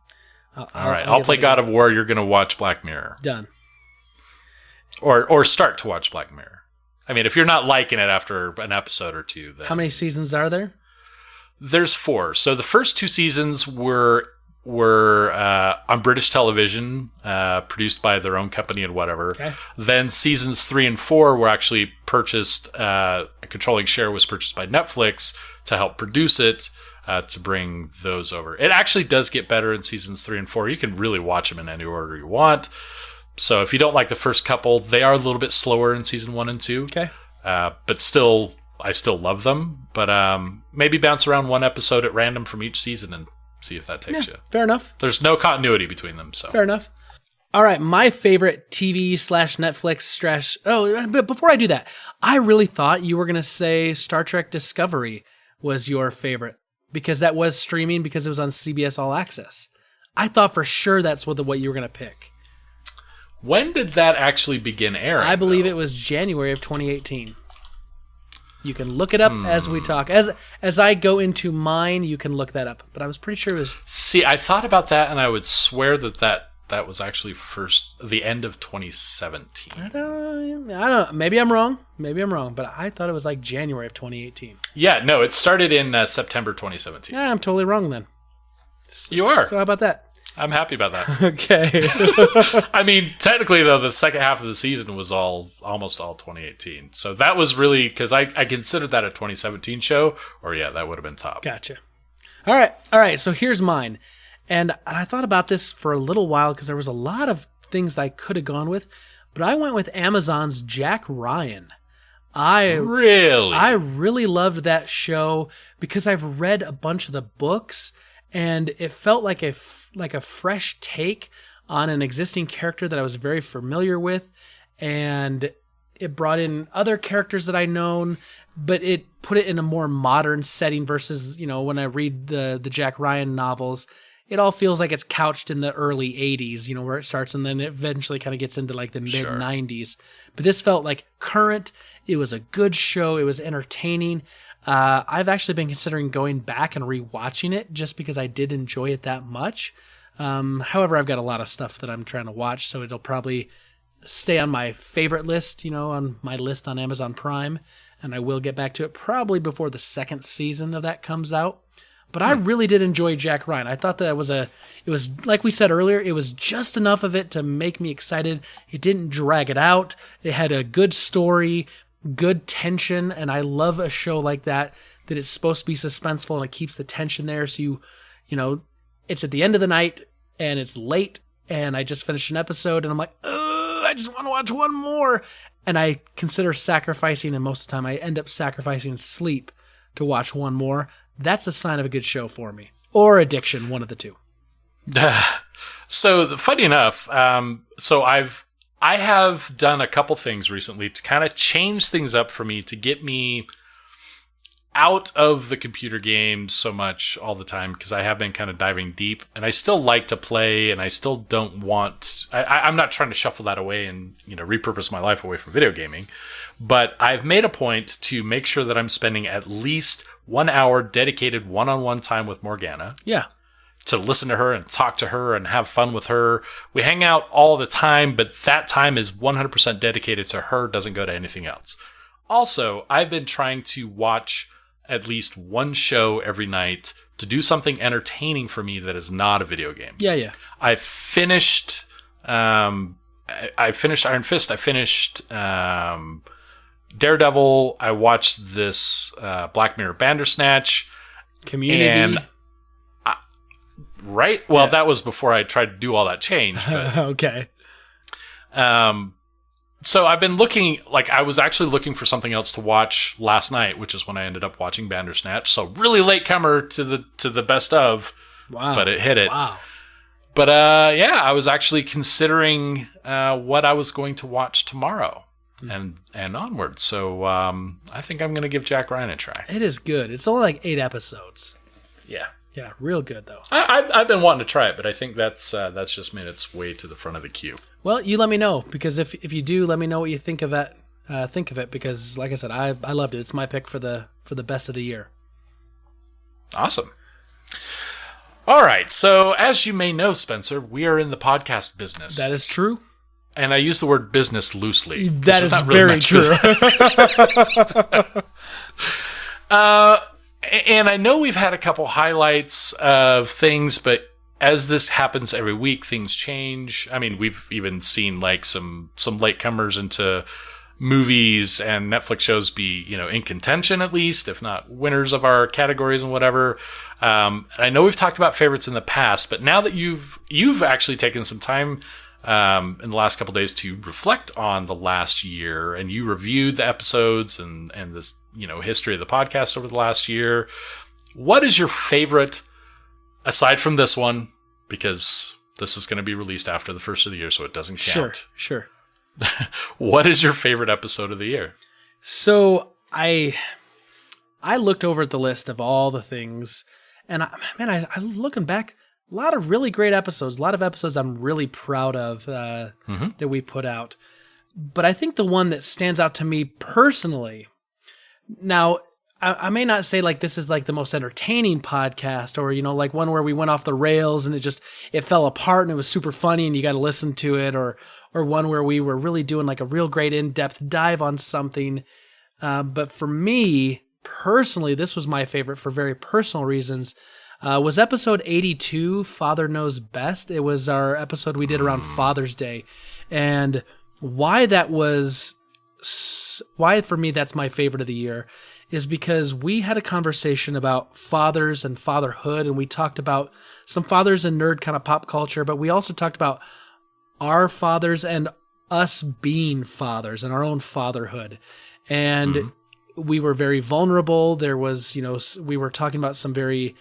All right, I'll play God of War. You're going to watch Black Mirror. Done. Or start to watch Black Mirror. I mean, if you're not liking it after an episode or two, then... How many seasons are there? There's 4. So the first 2 seasons were on British television, produced by their own company and whatever. Okay. Then seasons 3 and 4 were actually purchased. A controlling share was purchased by Netflix to help produce it, to bring those over. It actually does get better in seasons 3 and 4. You can really watch them in any order you want. So if you don't like the first couple, they are a little bit slower in season 1 and 2. Okay. But still, I still love them. But maybe bounce around one episode at random from each season and see if that takes you. Fair enough. There's no continuity between them. So fair enough. All right, my favorite TV/Netflix/ Oh, but before I do that, I really thought you were going to say Star Trek Discovery was your favorite, because that was streaming, because it was on CBS All Access. I thought for sure that's what you were going to pick. When did that actually begin airing? I believe it was January of 2018. You can look it up as we talk. As I go into mine, you can look that up. But I was pretty sure it was... See, I thought about that, and I would swear that was actually the end of 2017. I don't. Maybe I'm wrong. But I thought it was like January of 2018. Yeah, no, it started in September 2017. Yeah, I'm totally wrong then. You are. So how about that? I'm happy about that. Okay. I mean, technically, though, the second half of the season was almost all 2018. So that was really, because I considered that a 2017 show, or yeah, that would have been top. Gotcha. All right. So here's mine. And I thought about this for a little while because there was a lot of things that I could have gone with, but I went with Amazon's Jack Ryan. I really loved that show because I've read a bunch of the books, and it felt like a fresh take on an existing character that I was very familiar with, and it brought in other characters that I'd known, but it put it in a more modern setting versus, when I read the Jack Ryan novels, it all feels like it's couched in the early 80s, where it starts and then it eventually kind of gets into like the mid 90s. But this felt like current. It was a good show. It was entertaining. I've actually been considering going back and rewatching it just because I did enjoy it that much. However, I've got a lot of stuff that I'm trying to watch, so it'll probably stay on my favorite list, on my list on Amazon Prime, and I will get back to it probably before the second season of that comes out. But I really did enjoy Jack Ryan. I thought that it was like we said earlier, it was just enough of it to make me excited. It didn't drag it out. It had a good story, good tension, and I love a show like that it's supposed to be suspenseful and it keeps the tension there. So it's at the end of the night and it's late and I just finished an episode and I'm like, I just want to watch one more. And I consider sacrificing, and most of the time I end up sacrificing sleep to watch one more. That's a sign of a good show for me. Or addiction, one of the two. So funny enough, I have done a couple things recently to kind of change things up for me, to get me out of the computer games so much all the time, because I have been kind of diving deep, and I still like to play, and I still don't want... I'm not trying to shuffle that away and repurpose my life away from video gaming, but I've made a point to make sure that I'm spending at least 1 hour dedicated one-on-one time with Morgana. Yeah. To listen to her and talk to her and have fun with her. We hang out all the time, but that time is 100% dedicated to her, doesn't go to anything else. Also, I've been trying to watch at least one show every night to do something entertaining for me that is not a video game. Yeah. I finished Iron Fist. I finished Daredevil. I watched this Black Mirror Bandersnatch. Community. And right? Well, that was before I tried to do all that change. But, okay. So I've been looking, I was actually looking for something else to watch last night, which is when I ended up watching Bandersnatch. So really late comer to the best of, wow, but it hit it. Wow. But I was actually considering what I was going to watch tomorrow and onward. So I think I'm going to give Jack Ryan a try. It is good. It's only like 8 episodes. Yeah. Yeah, real good though. I've been wanting to try it, but I think that's just made its way to the front of the queue. Well, you let me know, because if you do, let me know what you think of it. Because like I said, I loved it. It's my pick for the best of the year. Awesome. All right. So as you may know, Spencer, we are in the podcast business. That is true. And I use the word business loosely. That is very true. And I know we've had a couple highlights of things, but as this happens every week, things change. I mean, we've even seen some latecomers into movies and Netflix shows be, in contention at least, if not winners of our categories and whatever. And I know we've talked about favorites in the past, but now that you've actually taken some time in the last couple of days to reflect on the last year, and you reviewed the episodes and this history of the podcast over the last year, what is your favorite, aside from this one, because this is going to be released after the first of the year, so it doesn't count. Sure. What is your favorite episode of the year? So I looked over at the list of all the things, and I looking back, a lot of really great episodes, a lot of episodes I'm really proud of that we put out. But I think the one that stands out to me personally, now, I may not say this is the most entertaining podcast, or, one where we went off the rails and it fell apart and it was super funny and you got to listen to it, or one where we were really doing a real great in-depth dive on something. But for me personally, this was my favorite for very personal reasons, was episode 82, Father Knows Best. It was our episode we did around Father's Day. And why for me that's my favorite of the year is because we had a conversation about fathers and fatherhood, and we talked about some fathers in nerd kind of pop culture, but we also talked about our fathers and us being fathers and our own fatherhood. And we were very vulnerable. There was, we were talking about some very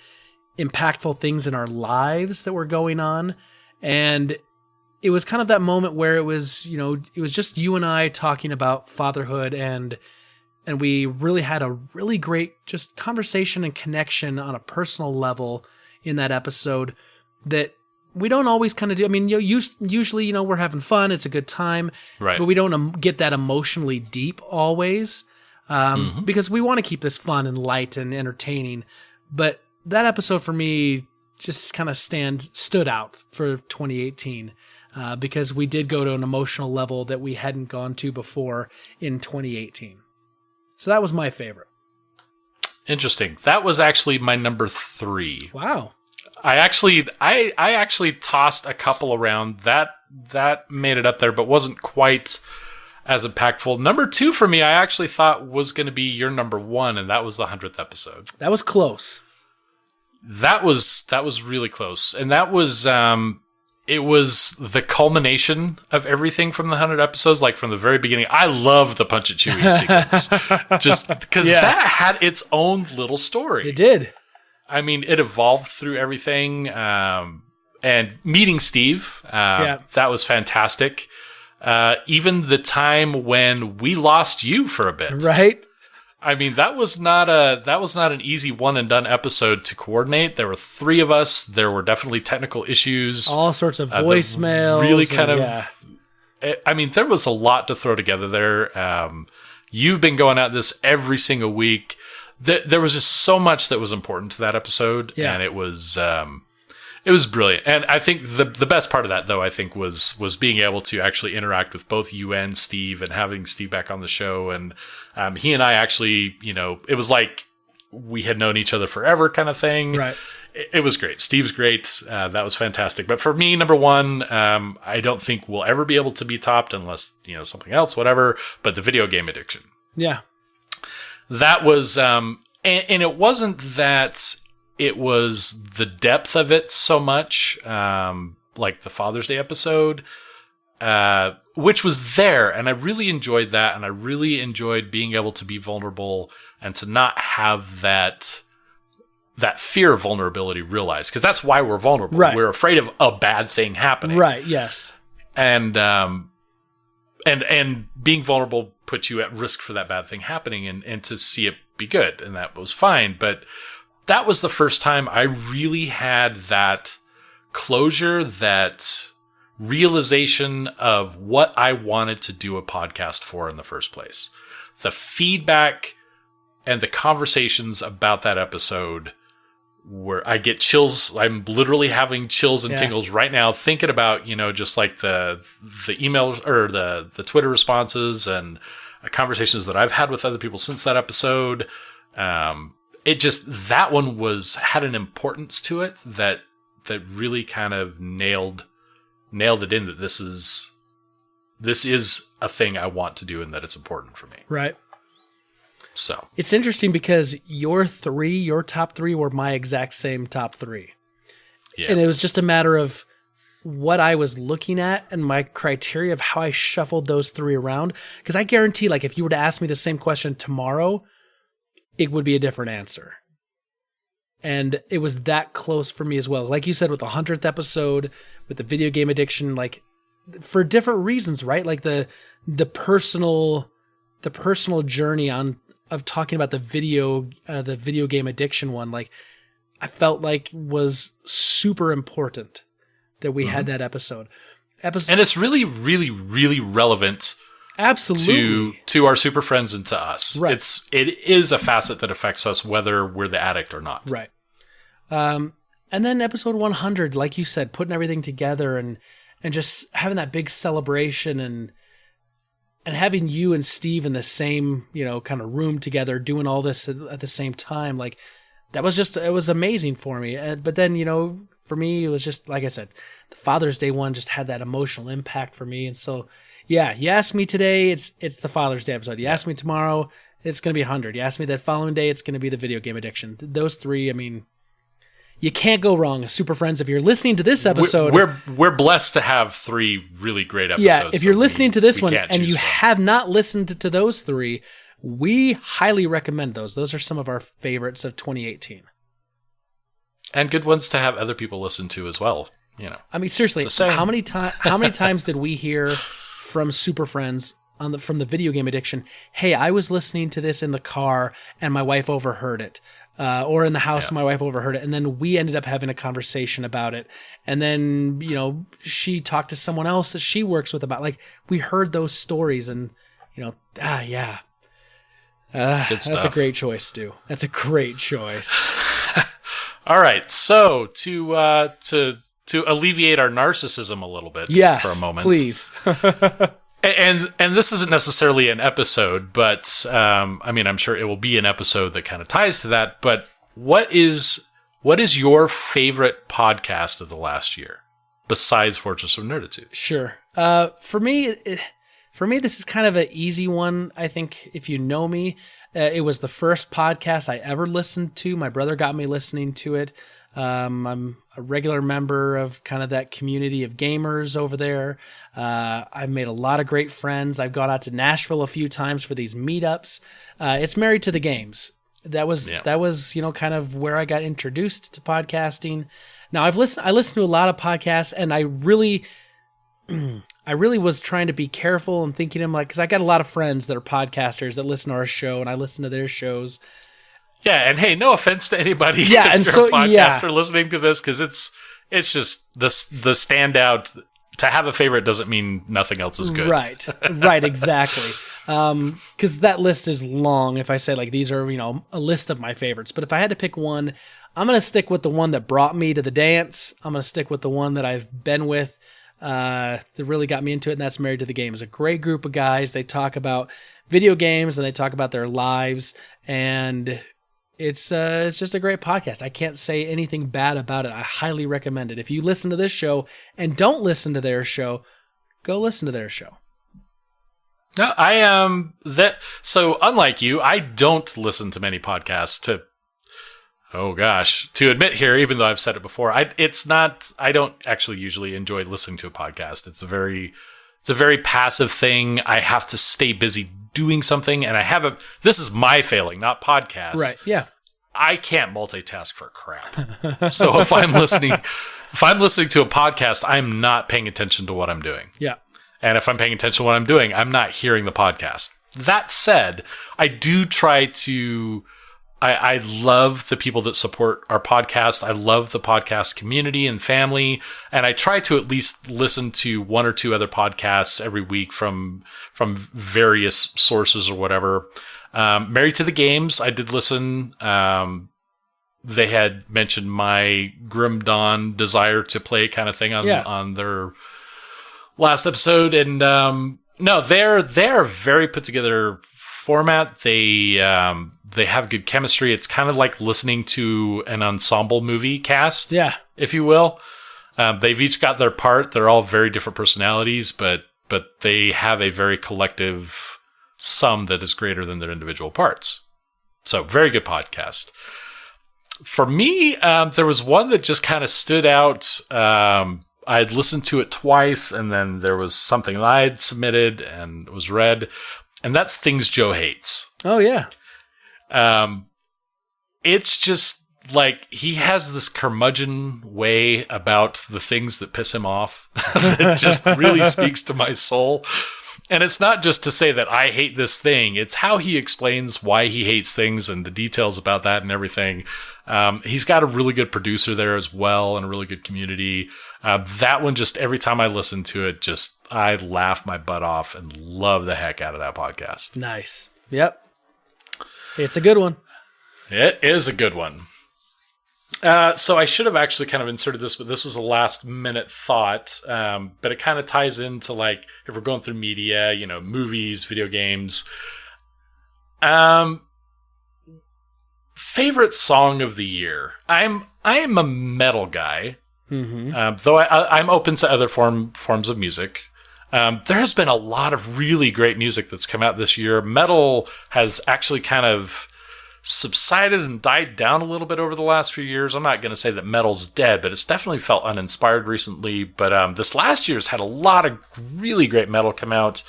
impactful things in our lives that were going on. And it was kind of that moment where it was just you and I talking about fatherhood, and we really had a really great just conversation and connection on a personal level in that episode, that we don't always kind of do. I mean, usually, we're having fun. It's a good time. Right. But we don't get that emotionally deep always because we want to keep this fun and light and entertaining. But that episode for me just kind of stood out for 2018 because we did go to an emotional level that we hadn't gone to before in 2018. So that was my favorite. Interesting. That was actually my number 3. Wow. I actually tossed a couple around. That made it up there, but wasn't quite as impactful. Number 2 for me, I actually thought was going to be your number 1, and that was the 100th episode. That was close. That was really close, and that was it was the culmination of everything from the 100 episodes, like from the very beginning. I love the Punch It Chewie sequence, just because that had its own little story. It did. I mean, it evolved through everything, and meeting Steve, that was fantastic. Even the time when we lost you for a bit, right? I mean, that was not an easy one and done episode to coordinate. There were 3 of us. There were definitely technical issues, all sorts of voicemails. Really kind of. I mean, there was a lot to throw together there. You've been going at this every single week. There was just so much that was important to that episode, and it was brilliant. And I think the best part of that, though, I think was being able to actually interact with both you and Steve, and having Steve back on the show. And he and I actually, it was like we had known each other forever, kind of thing. Right. It was great. Steve's great. That was fantastic. But for me, number 1, I don't think we'll ever be able to be topped unless something else, whatever. But the video game addiction. Yeah. That was, and it wasn't that it was the depth of it so much, like the Father's Day episode, which was there. And I really enjoyed that. And I really enjoyed being able to be vulnerable and to not have that fear of vulnerability realized. Because that's why we're vulnerable. Right. We're afraid of a bad thing happening. Right, yes. And being vulnerable puts you at risk for that bad thing happening, and to see it be good. And that was fine. But that was the first time I really had that closure, that realization of what I wanted to do a podcast for in the first place. The feedback and the conversations about that episode, where I get chills. I'm literally having chills and tingles right now thinking about, just like the emails or the Twitter responses and conversations that I've had with other people since that episode. That one had an importance to it that really kind of nailed it in, that this is a thing I want to do and that it's important for me. Right. So it's interesting because your top 3 were my exact same top 3. Yeah. And it was just a matter of what I was looking at and my criteria of how I shuffled those 3 around. Because I guarantee, like, if you were to ask me the same question tomorrow, it would be a different answer. And it was that close for me as well. Like you said, with the 100th episode, with the video game addiction, like, for different reasons, right? Like the personal journey of talking about the video game addiction one, like, I felt like was super important that we had that episode. And it's really, really, really relevant. Absolutely. To our super friends and to us. Right. It is a facet that affects us whether we're the addict or not. Right. And then episode 100, like you said, putting everything together and just having that big celebration and having you and Steve in the same, kind of room together, doing all this at the same time, like, that was it was amazing for me. But then, for me, it was just, like I said, the Father's Day one just had that emotional impact for me. And so, yeah, you ask me today, it's the Father's Day episode. You ask me tomorrow, it's going to be 100. You ask me that following day, it's going to be the video game addiction. Those 3, I mean, you can't go wrong. Super Friends, if you're listening to this episode, we're blessed to have 3 really great episodes. Yeah, if you're listening to this one and you have not listened to those 3, we highly recommend those. Those are some of our favorites of 2018. And good ones to have other people listen to as well. I mean, seriously, how many times did we hear from Super Friends from the video game addiction? Hey, I was listening to this in the car and my wife overheard it. or in the house, my wife overheard it. And then we ended up having a conversation about it. And then, she talked to someone else that she works with about, like, we heard those stories and, yeah. That's a great choice, Stu. That's a great choice. All right. So to alleviate our narcissism a little bit for a moment. Please. And this isn't necessarily an episode, but I'm sure it will be an episode that kind of ties to that. But what is your favorite podcast of the last year besides Fortress of Nerditude? Sure. For me, this is kind of an easy one. I think if you know me, it was the first podcast I ever listened to. My brother got me listening to it. I'm a regular member of kind of that community of gamers over there. I've made a lot of great friends. I've gone out to Nashville a few times for these meetups. It's Married to the Games. That was kind of where I got introduced to podcasting. Now I listened to a lot of podcasts, and I really was trying to be careful and thinking, because I got a lot of friends that are podcasters that listen to our show, and I listen to their shows. Yeah, and hey, no offense to anybody if and you're a podcaster listening to this, because it's just the standout. To have a favorite doesn't mean nothing else is good. Right, exactly. Because that list is long. If I say, like, these are, a list of my favorites. But if I had to pick one, I'm going to stick with the one that brought me to the dance. I'm going to stick with the one that I've been with that really got me into it, and that's Married to the Game. It's a great group of guys. They talk about video games, and they talk about their lives, and it's just a great podcast. I can't say anything bad about it. I highly recommend it. If you listen to this show and don't listen to their show, go listen to their show. No, I am that. So unlike you, I don't listen to many podcasts to admit here, even though I've said it before, I don't actually usually enjoy listening to a podcast. It's a very passive thing. I have to stay busy doing something, and this is my failing, not podcasts. Right. Yeah. I can't multitask for crap. So if I'm listening to a podcast, I'm not paying attention to what I'm doing. Yeah. And if I'm paying attention to what I'm doing, I'm not hearing the podcast. That said, I do try to I love the people that support our podcast. I love the podcast community and family. And I try to at least listen to one or two other podcasts every week from various sources or whatever. Married to the Games, I did listen. They had mentioned my Grim Dawn desire to play kind of thing on their last episode. And no, they're very put together format. They have good chemistry. It's kind of like listening to an ensemble movie cast, if you will. They've each got their part. They're all very different personalities, but they have a very collective sum that is greater than their individual parts. So very good podcast. For me, there was one that just kind of stood out. I had listened to it twice, and then there was something that I had submitted and was read. And that's Things Joe Hates. Oh, yeah. It's just like he has this curmudgeon way about the things that piss him off that just really speaks to my soul. And it's not just to say that I hate this thing. It's how he explains why he hates things and the details about that and everything. He's got a really good producer there as well and a really good community. That one, just every time I listen to it, I laugh my butt off and love the heck out of that podcast. Nice. Yep. It's a good one. It is a good one. So I should have actually kind of inserted this, but this was a last minute thought. But it kind of ties into, like, if we're going through media, movies, video games. Favorite song of the year. I am a metal guy. Mm-hmm. Though I'm open to other forms of music. There has been a lot of really great music that's come out this year. Metal has actually kind of subsided and died down a little bit over the last few years. I'm not going to say that metal's dead, but it's definitely felt uninspired recently. But this last year's had a lot of really great metal come out.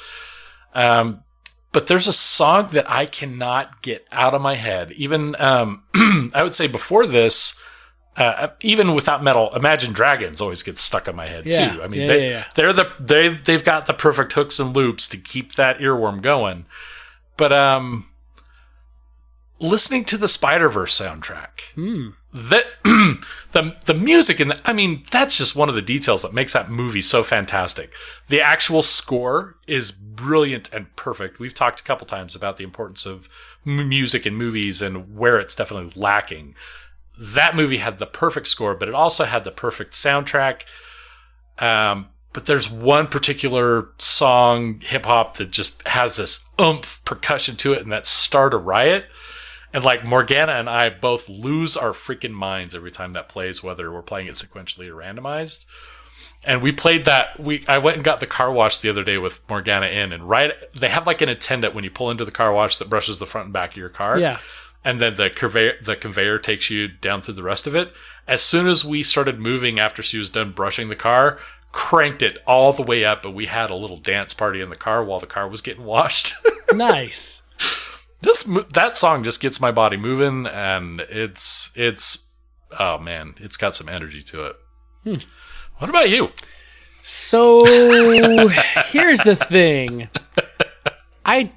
But there's a song that I cannot get out of my head. Even I would say before this, even without metal, Imagine Dragons always gets stuck in my head too. I mean, they've got the perfect hooks and loops to keep that earworm going. But listening to the Spider-Verse soundtrack. That the music and I mean, that's just one of the details that makes that movie so fantastic. The actual score is brilliant and perfect. We've talked a couple times about the importance of music in movies and where it's definitely lacking. That movie had the perfect score, but it also had the perfect soundtrack. But there's one particular song, hip hop, that just has this oomph percussion to it, and that's Start a Riot. And like Morgana and I both lose our freaking minds every time that plays, whether we're playing it sequentially or randomized. And we played that. I went and got the car wash the other day with Morgana in, and they have like an attendant when you pull into the car wash that brushes the front and back of your car. Yeah. And then the conveyor takes you down through the rest of it. As soon as we started moving after she was done brushing the car, cranked it all the way up, and we had a little dance party in the car while the car was getting washed. Nice. That song just gets my body moving, and it's oh man, it's got some energy to it. What about you? So here's the thing. I'm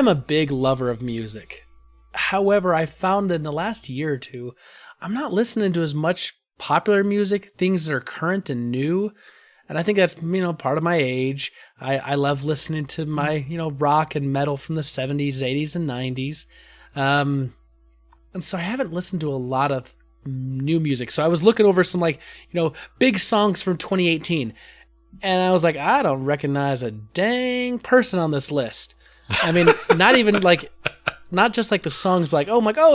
a big lover of music. However, I found in the last year or two, I'm not listening to as much popular music, things that are current and new. And I think that's, part of my age. I love listening to my, rock and metal from the 70s, 80s, and 90s. And so I haven't listened to a lot of new music. So I was looking over some big songs from 2018. And I was like, I don't recognize a dang person on this list. I mean, not even not just like the songs, but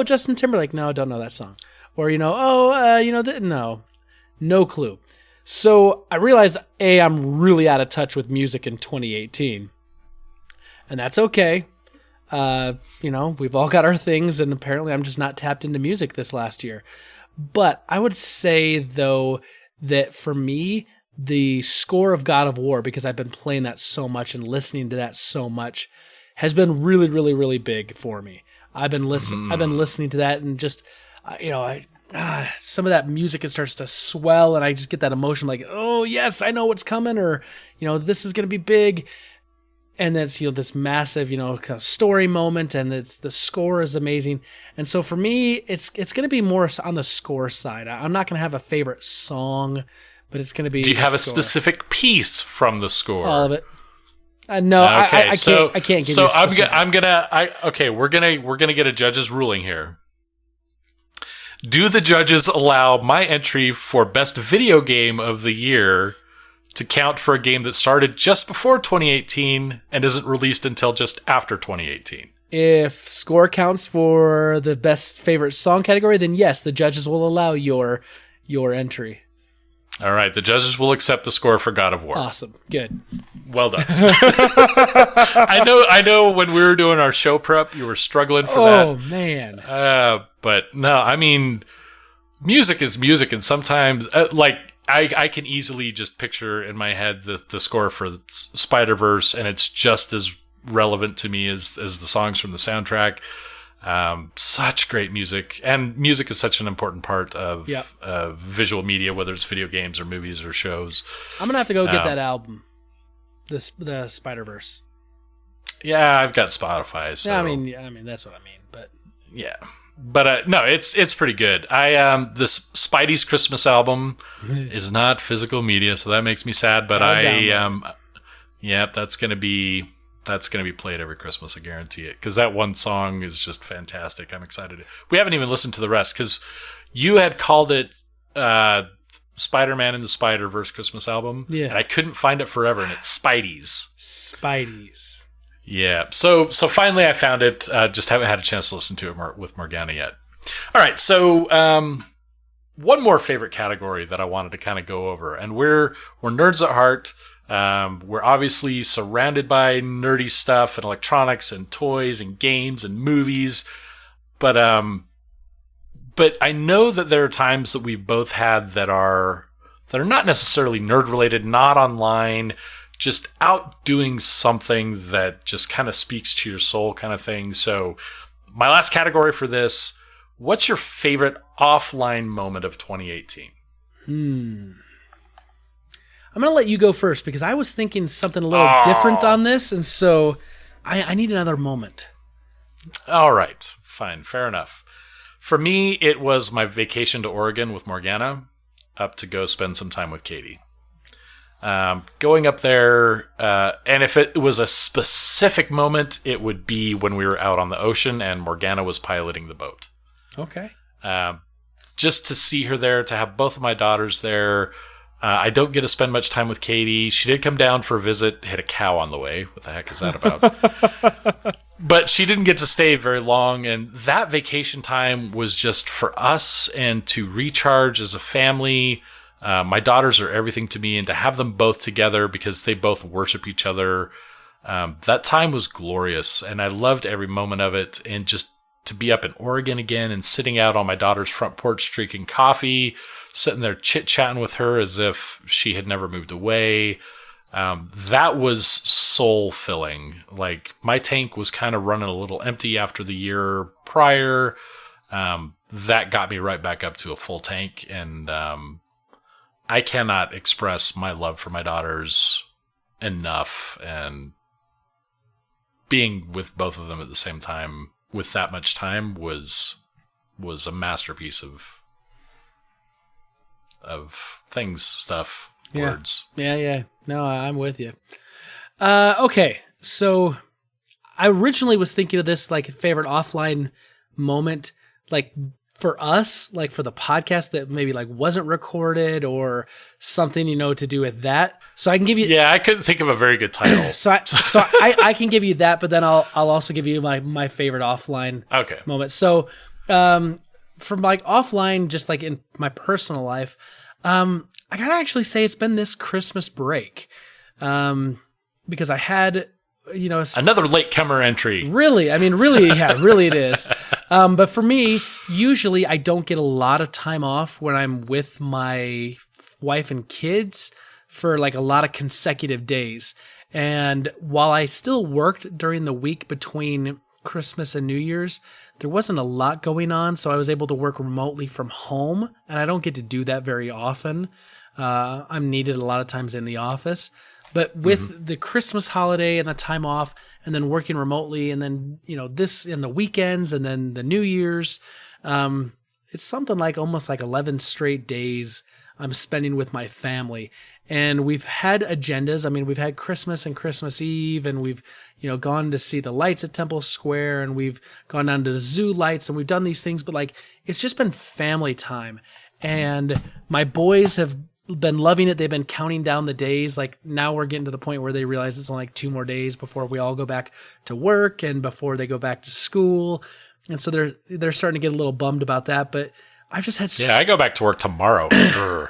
Justin Timberlake. No, I don't know that song. Or, no clue. So I realized, I'm really out of touch with music in 2018. And that's okay. We've all got our things, and apparently I'm just not tapped into music this last year. But I would say, though, that for me, the score of God of War, because I've been playing that so much and listening to that so much, has been really, really, really big for me. I've been listening to that, and just, some of that music, it starts to swell, and I just get that emotion like, oh yes, I know what's coming, or this is going to be big. And then it's this massive kind of story moment, and the score is amazing. And so for me, it's going to be more on the score side. I'm not going to have a favorite song, but it's going to be. Do you have a score. Specific piece from the score? All of it. No, okay, I can't give you. So we're gonna get a judge's ruling here. Do the judges allow my entry for best video game of the year to count for a game that started just before 2018 and isn't released until just after 2018? If score counts for the best favorite song category, then yes, the judges will allow your entry. All right, the judges will accept the score for God of War. Awesome, good. Well done. I know. When we were doing our show prep, you were struggling for that. Oh man. But no, I mean, music is music, and sometimes, I can easily just picture in my head the score for Spider-Verse, and it's just as relevant to me as the songs from the soundtrack. Such great music, and music is such an important part of visual media, whether it's video games or movies or shows. I'm gonna have to go get that album, the Spider-Verse. Yeah, I've got Spotify. So yeah, I mean that's what I mean. But yeah, but no, it's pretty good. This Spidey's Christmas album is not physical media, so that makes me sad. But that's gonna be played every Christmas. I guarantee it, because that one song is just fantastic. I'm excited. We haven't even listened to the rest because you had called it Spider-Man and the Spider-Verse Christmas album. Yeah, and I couldn't find it forever, and it's Spidey's. Yeah. So finally I found it. Just haven't had a chance to listen to it with Morgana yet. All right. So one more favorite category that I wanted to kind of go over, and we're nerds at heart. We're obviously surrounded by nerdy stuff and electronics and toys and games and movies, but I know that there are times that we've both had that are not necessarily nerd related, not online, just out doing something that just kind of speaks to your soul kind of thing. So my last category for this, what's your favorite offline moment of 2018? I'm going to let you go first, because I was thinking something a little different on this, and so I need another moment. All right. Fine. Fair enough. For me, it was my vacation to Oregon with Morgana, up to go spend some time with Katie. Going up there, and if it was a specific moment, it would be when we were out on the ocean and Morgana was piloting the boat. Okay. Just to see her there, to have both of my daughters there. I don't get to spend much time with Katie. She did come down for a visit, hit a cow on the way. What the heck is that about? But she didn't get to stay very long, and that vacation time was just for us and to recharge as a family. My daughters are everything to me, and to have them both together because they both worship each other. That time was glorious, and I loved every moment of it. And just to be up in Oregon again and sitting out on my daughter's front porch drinking coffee, sitting there chit-chatting with her as if she had never moved away. That was soul-filling. Like, my tank was kind of running a little empty after the year prior. That got me right back up to a full tank, and I cannot express my love for my daughters enough, and being with both of them at the same time with that much time was a masterpiece of stuff, words. Yeah. No, I'm with you. Okay, so I originally was thinking of this like favorite offline moment, like for us, like for the podcast that maybe like wasn't recorded or something, to do with that. So I can give you. Yeah, I couldn't think of a very good title. So I can give you that, but then I'll also give you my favorite offline moment. So from like offline, just like in my personal life, I gotta actually say it's been this Christmas break, because I had, another latecomer entry. Really, really it is. But for me, usually I don't get a lot of time off when I'm with my wife and kids for like a lot of consecutive days. And while I still worked during the week between Christmas and New Year's, there wasn't a lot going on, so I was able to work remotely from home, and I don't get to do that very often. I'm needed a lot of times in the office. But with the Christmas holiday and the time off, and then working remotely, and then, this in the weekends, and then the New Year's, it's something like almost like 11 straight days I'm spending with my family. And we've had agendas. I mean, we've had Christmas and Christmas Eve, and we've, gone to see the lights at Temple Square, and we've gone down to the zoo lights, and we've done these things, but like, it's just been family time. And my boys have been loving it. They've been counting down the days. Like, now we're getting to the point where they realize it's only like 2 more days before we all go back to work and before they go back to school. And so they're starting to get a little bummed about that, but I've just had... Yeah, I go back to work tomorrow. Well,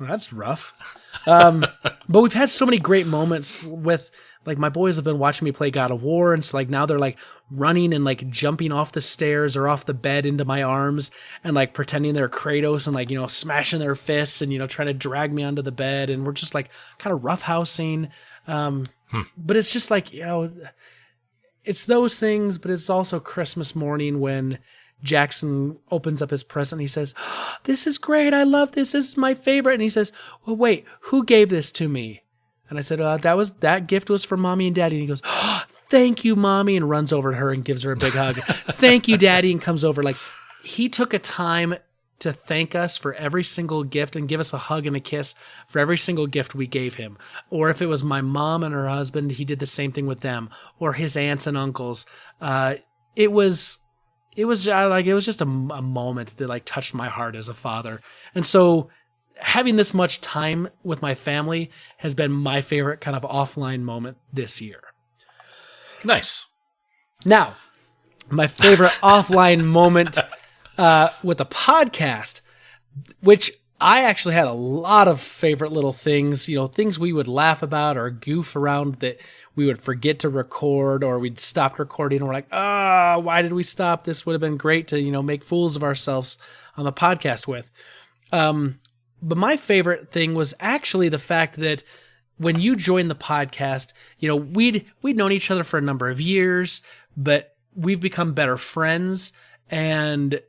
that's rough. But we've had so many great moments with, like, my boys have been watching me play God of War, and so like now they're like running and like jumping off the stairs or off the bed into my arms and like pretending they're Kratos and like, smashing their fists and, trying to drag me onto the bed, and we're just like kind of roughhousing. But it's just like, it's those things, but it's also Christmas morning when Jackson opens up his present and he says, "Oh, this is great. I love this. This is my favorite." And he says, "Well, wait, who gave this to me?" And I said, that gift was for Mommy and Daddy. And he goes, "Oh, thank you, Mommy," and runs over to her and gives her a big hug. "Thank you, Daddy," and comes over. Like, he took a time to thank us for every single gift and give us a hug and a kiss for every single gift we gave him. Or if it was my mom and her husband, he did the same thing with them, or his aunts and uncles. It was just a moment that like touched my heart as a father. And so having this much time with my family has been my favorite kind of offline moment this year. Nice. Now, my favorite offline moment with a podcast, which I actually had a lot of favorite little things, things we would laugh about or goof around that we would forget to record, or we'd stop recording and we're like, why did we stop? This would have been great to, make fools of ourselves on the podcast with. But my favorite thing was actually the fact that when you joined the podcast, we'd known each other for a number of years, but we've become better friends, and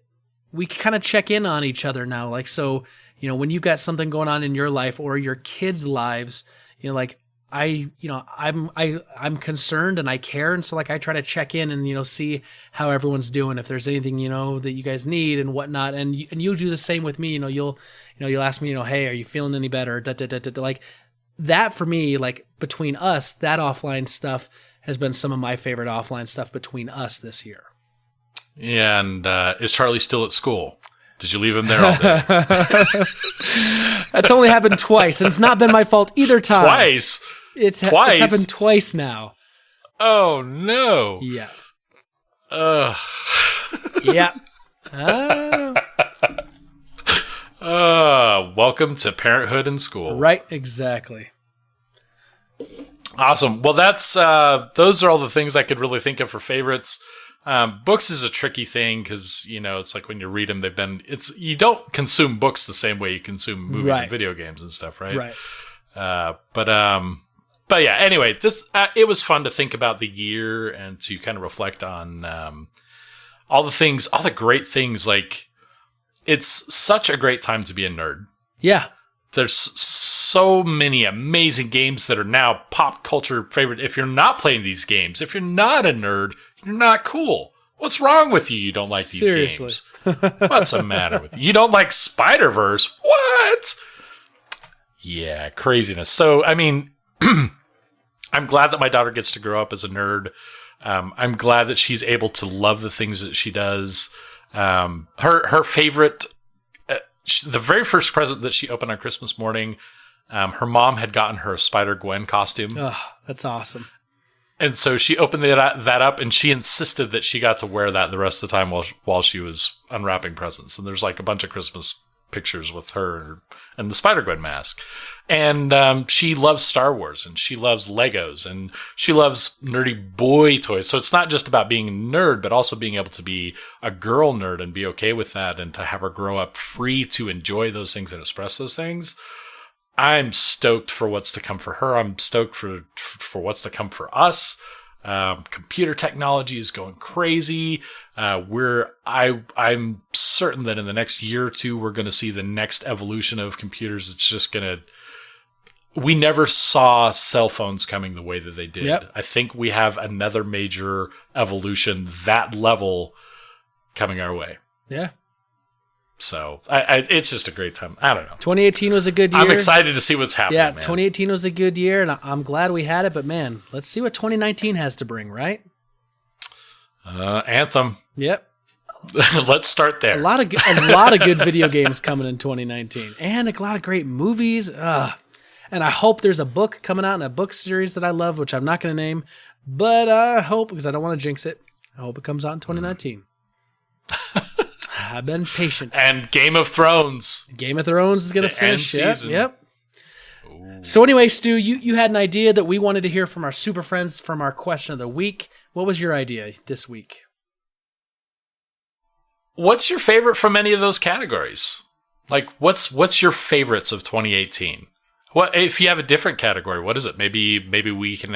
we kind of check in on each other now. Like, so, when you've got something going on in your life or your kids' lives, like, I'm concerned and I care. And so like, I try to check in and, see how everyone's doing, if there's anything, that you guys need and whatnot. And you do the same with me. You'll ask me, hey, are you feeling any better? Like that for me, like between us, that offline stuff has been some of my favorite offline stuff between us this year. Yeah. And is Charlie still at school? Did you leave him there all day? That's only happened twice, and it's not been my fault either time. Twice? It's happened twice now. Oh, no. Yeah. Ugh. Yeah. Welcome to parenthood in school. Right, exactly. Awesome. Well, that's those are all the things I could really think of for favorites. Books is a tricky thing because, it's like when you read them, you don't consume books the same way you consume movies and video games and stuff, right? Right. But yeah, anyway, it was fun to think about the year and to kind of reflect on all the great things. Like, it's such a great time to be a nerd. Yeah. There's so many amazing games that are now pop culture favorite. If you're not playing these games, if you're not a nerd, you're not cool. What's wrong with you? You don't like these games. What's the matter with you? You don't like Spider-Verse? What? Yeah, craziness. So, I mean, I'm glad that my daughter gets to grow up as a nerd. I'm glad that she's able to love the things that she does. Her favorite, the very first present that she opened on Christmas morning, her mom had gotten her a Spider-Gwen costume. Oh, that's awesome. And so she opened that up, and she insisted that she got to wear that the rest of the time while she was unwrapping presents. And there's like a bunch of Christmas pictures with her and the Spider-Gwen mask. And she loves Star Wars, and she loves Legos, and she loves nerdy boy toys. So it's not just about being a nerd, but also being able to be a girl nerd and be okay with that, and to have her grow up free to enjoy those things and express those things. I'm stoked for what's to come for her. I'm stoked for what's to come for us. Computer technology is going crazy. I'm certain that in the next year or two, we're going to see the next evolution of computers. It's just we never saw cell phones coming the way that they did. Yep. I think we have another major evolution, that level, coming our way. Yeah. So it's just a great time. I don't know. 2018 was a good year. I'm excited to see what's happening. Yeah, man. 2018 was a good year, and I'm glad we had it. But man, let's see what 2019 has to bring, right? Anthem. Yep. Let's start there. A lot of good video games coming in 2019, and a lot of great movies. And I hope there's a book coming out in a book series that I love, which I'm not going to name, but I hope, because I don't want to jinx it. I hope it comes out in 2019. I've been patient. And Game of Thrones. Game of Thrones is going to finish. Season. Yep. So anyway, Stu, you had an idea that we wanted to hear from our super friends from our question of the week. What was your idea this week? What's your favorite from any of those categories? Like, what's your favorites of 2018? What if you have a different category? What is it? Maybe we can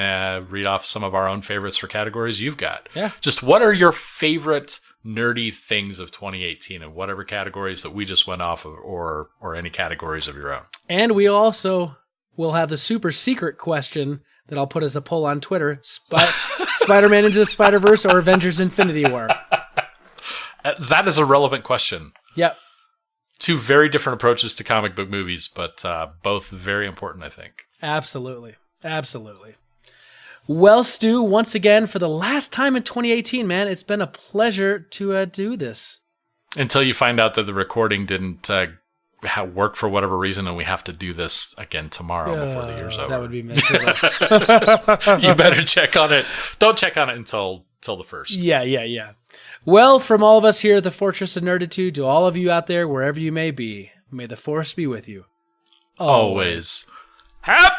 read off some of our own favorites for categories you've got. Yeah. Just what are your favorite nerdy things of 2018 and whatever categories that we just went off of, or any categories of your own. And we also will have the super secret question that I'll put as a poll on Twitter: Spider-Man Into the Spider-Verse or Avengers Infinity War? That is a relevant question. Yep. Two very different approaches to comic book movies, but both very important, I think. Absolutely. Absolutely. Well, Stu, once again, for the last time in 2018, man, it's been a pleasure to do this. Until you find out that the recording didn't work for whatever reason, and we have to do this again tomorrow before the year's over. That would be miserable. You better check on it. Don't check on it until the 1st. Yeah. Well, from all of us here at the Fortress of Nerditude to all of you out there, wherever you may be, may the Force be with you. Always. Happy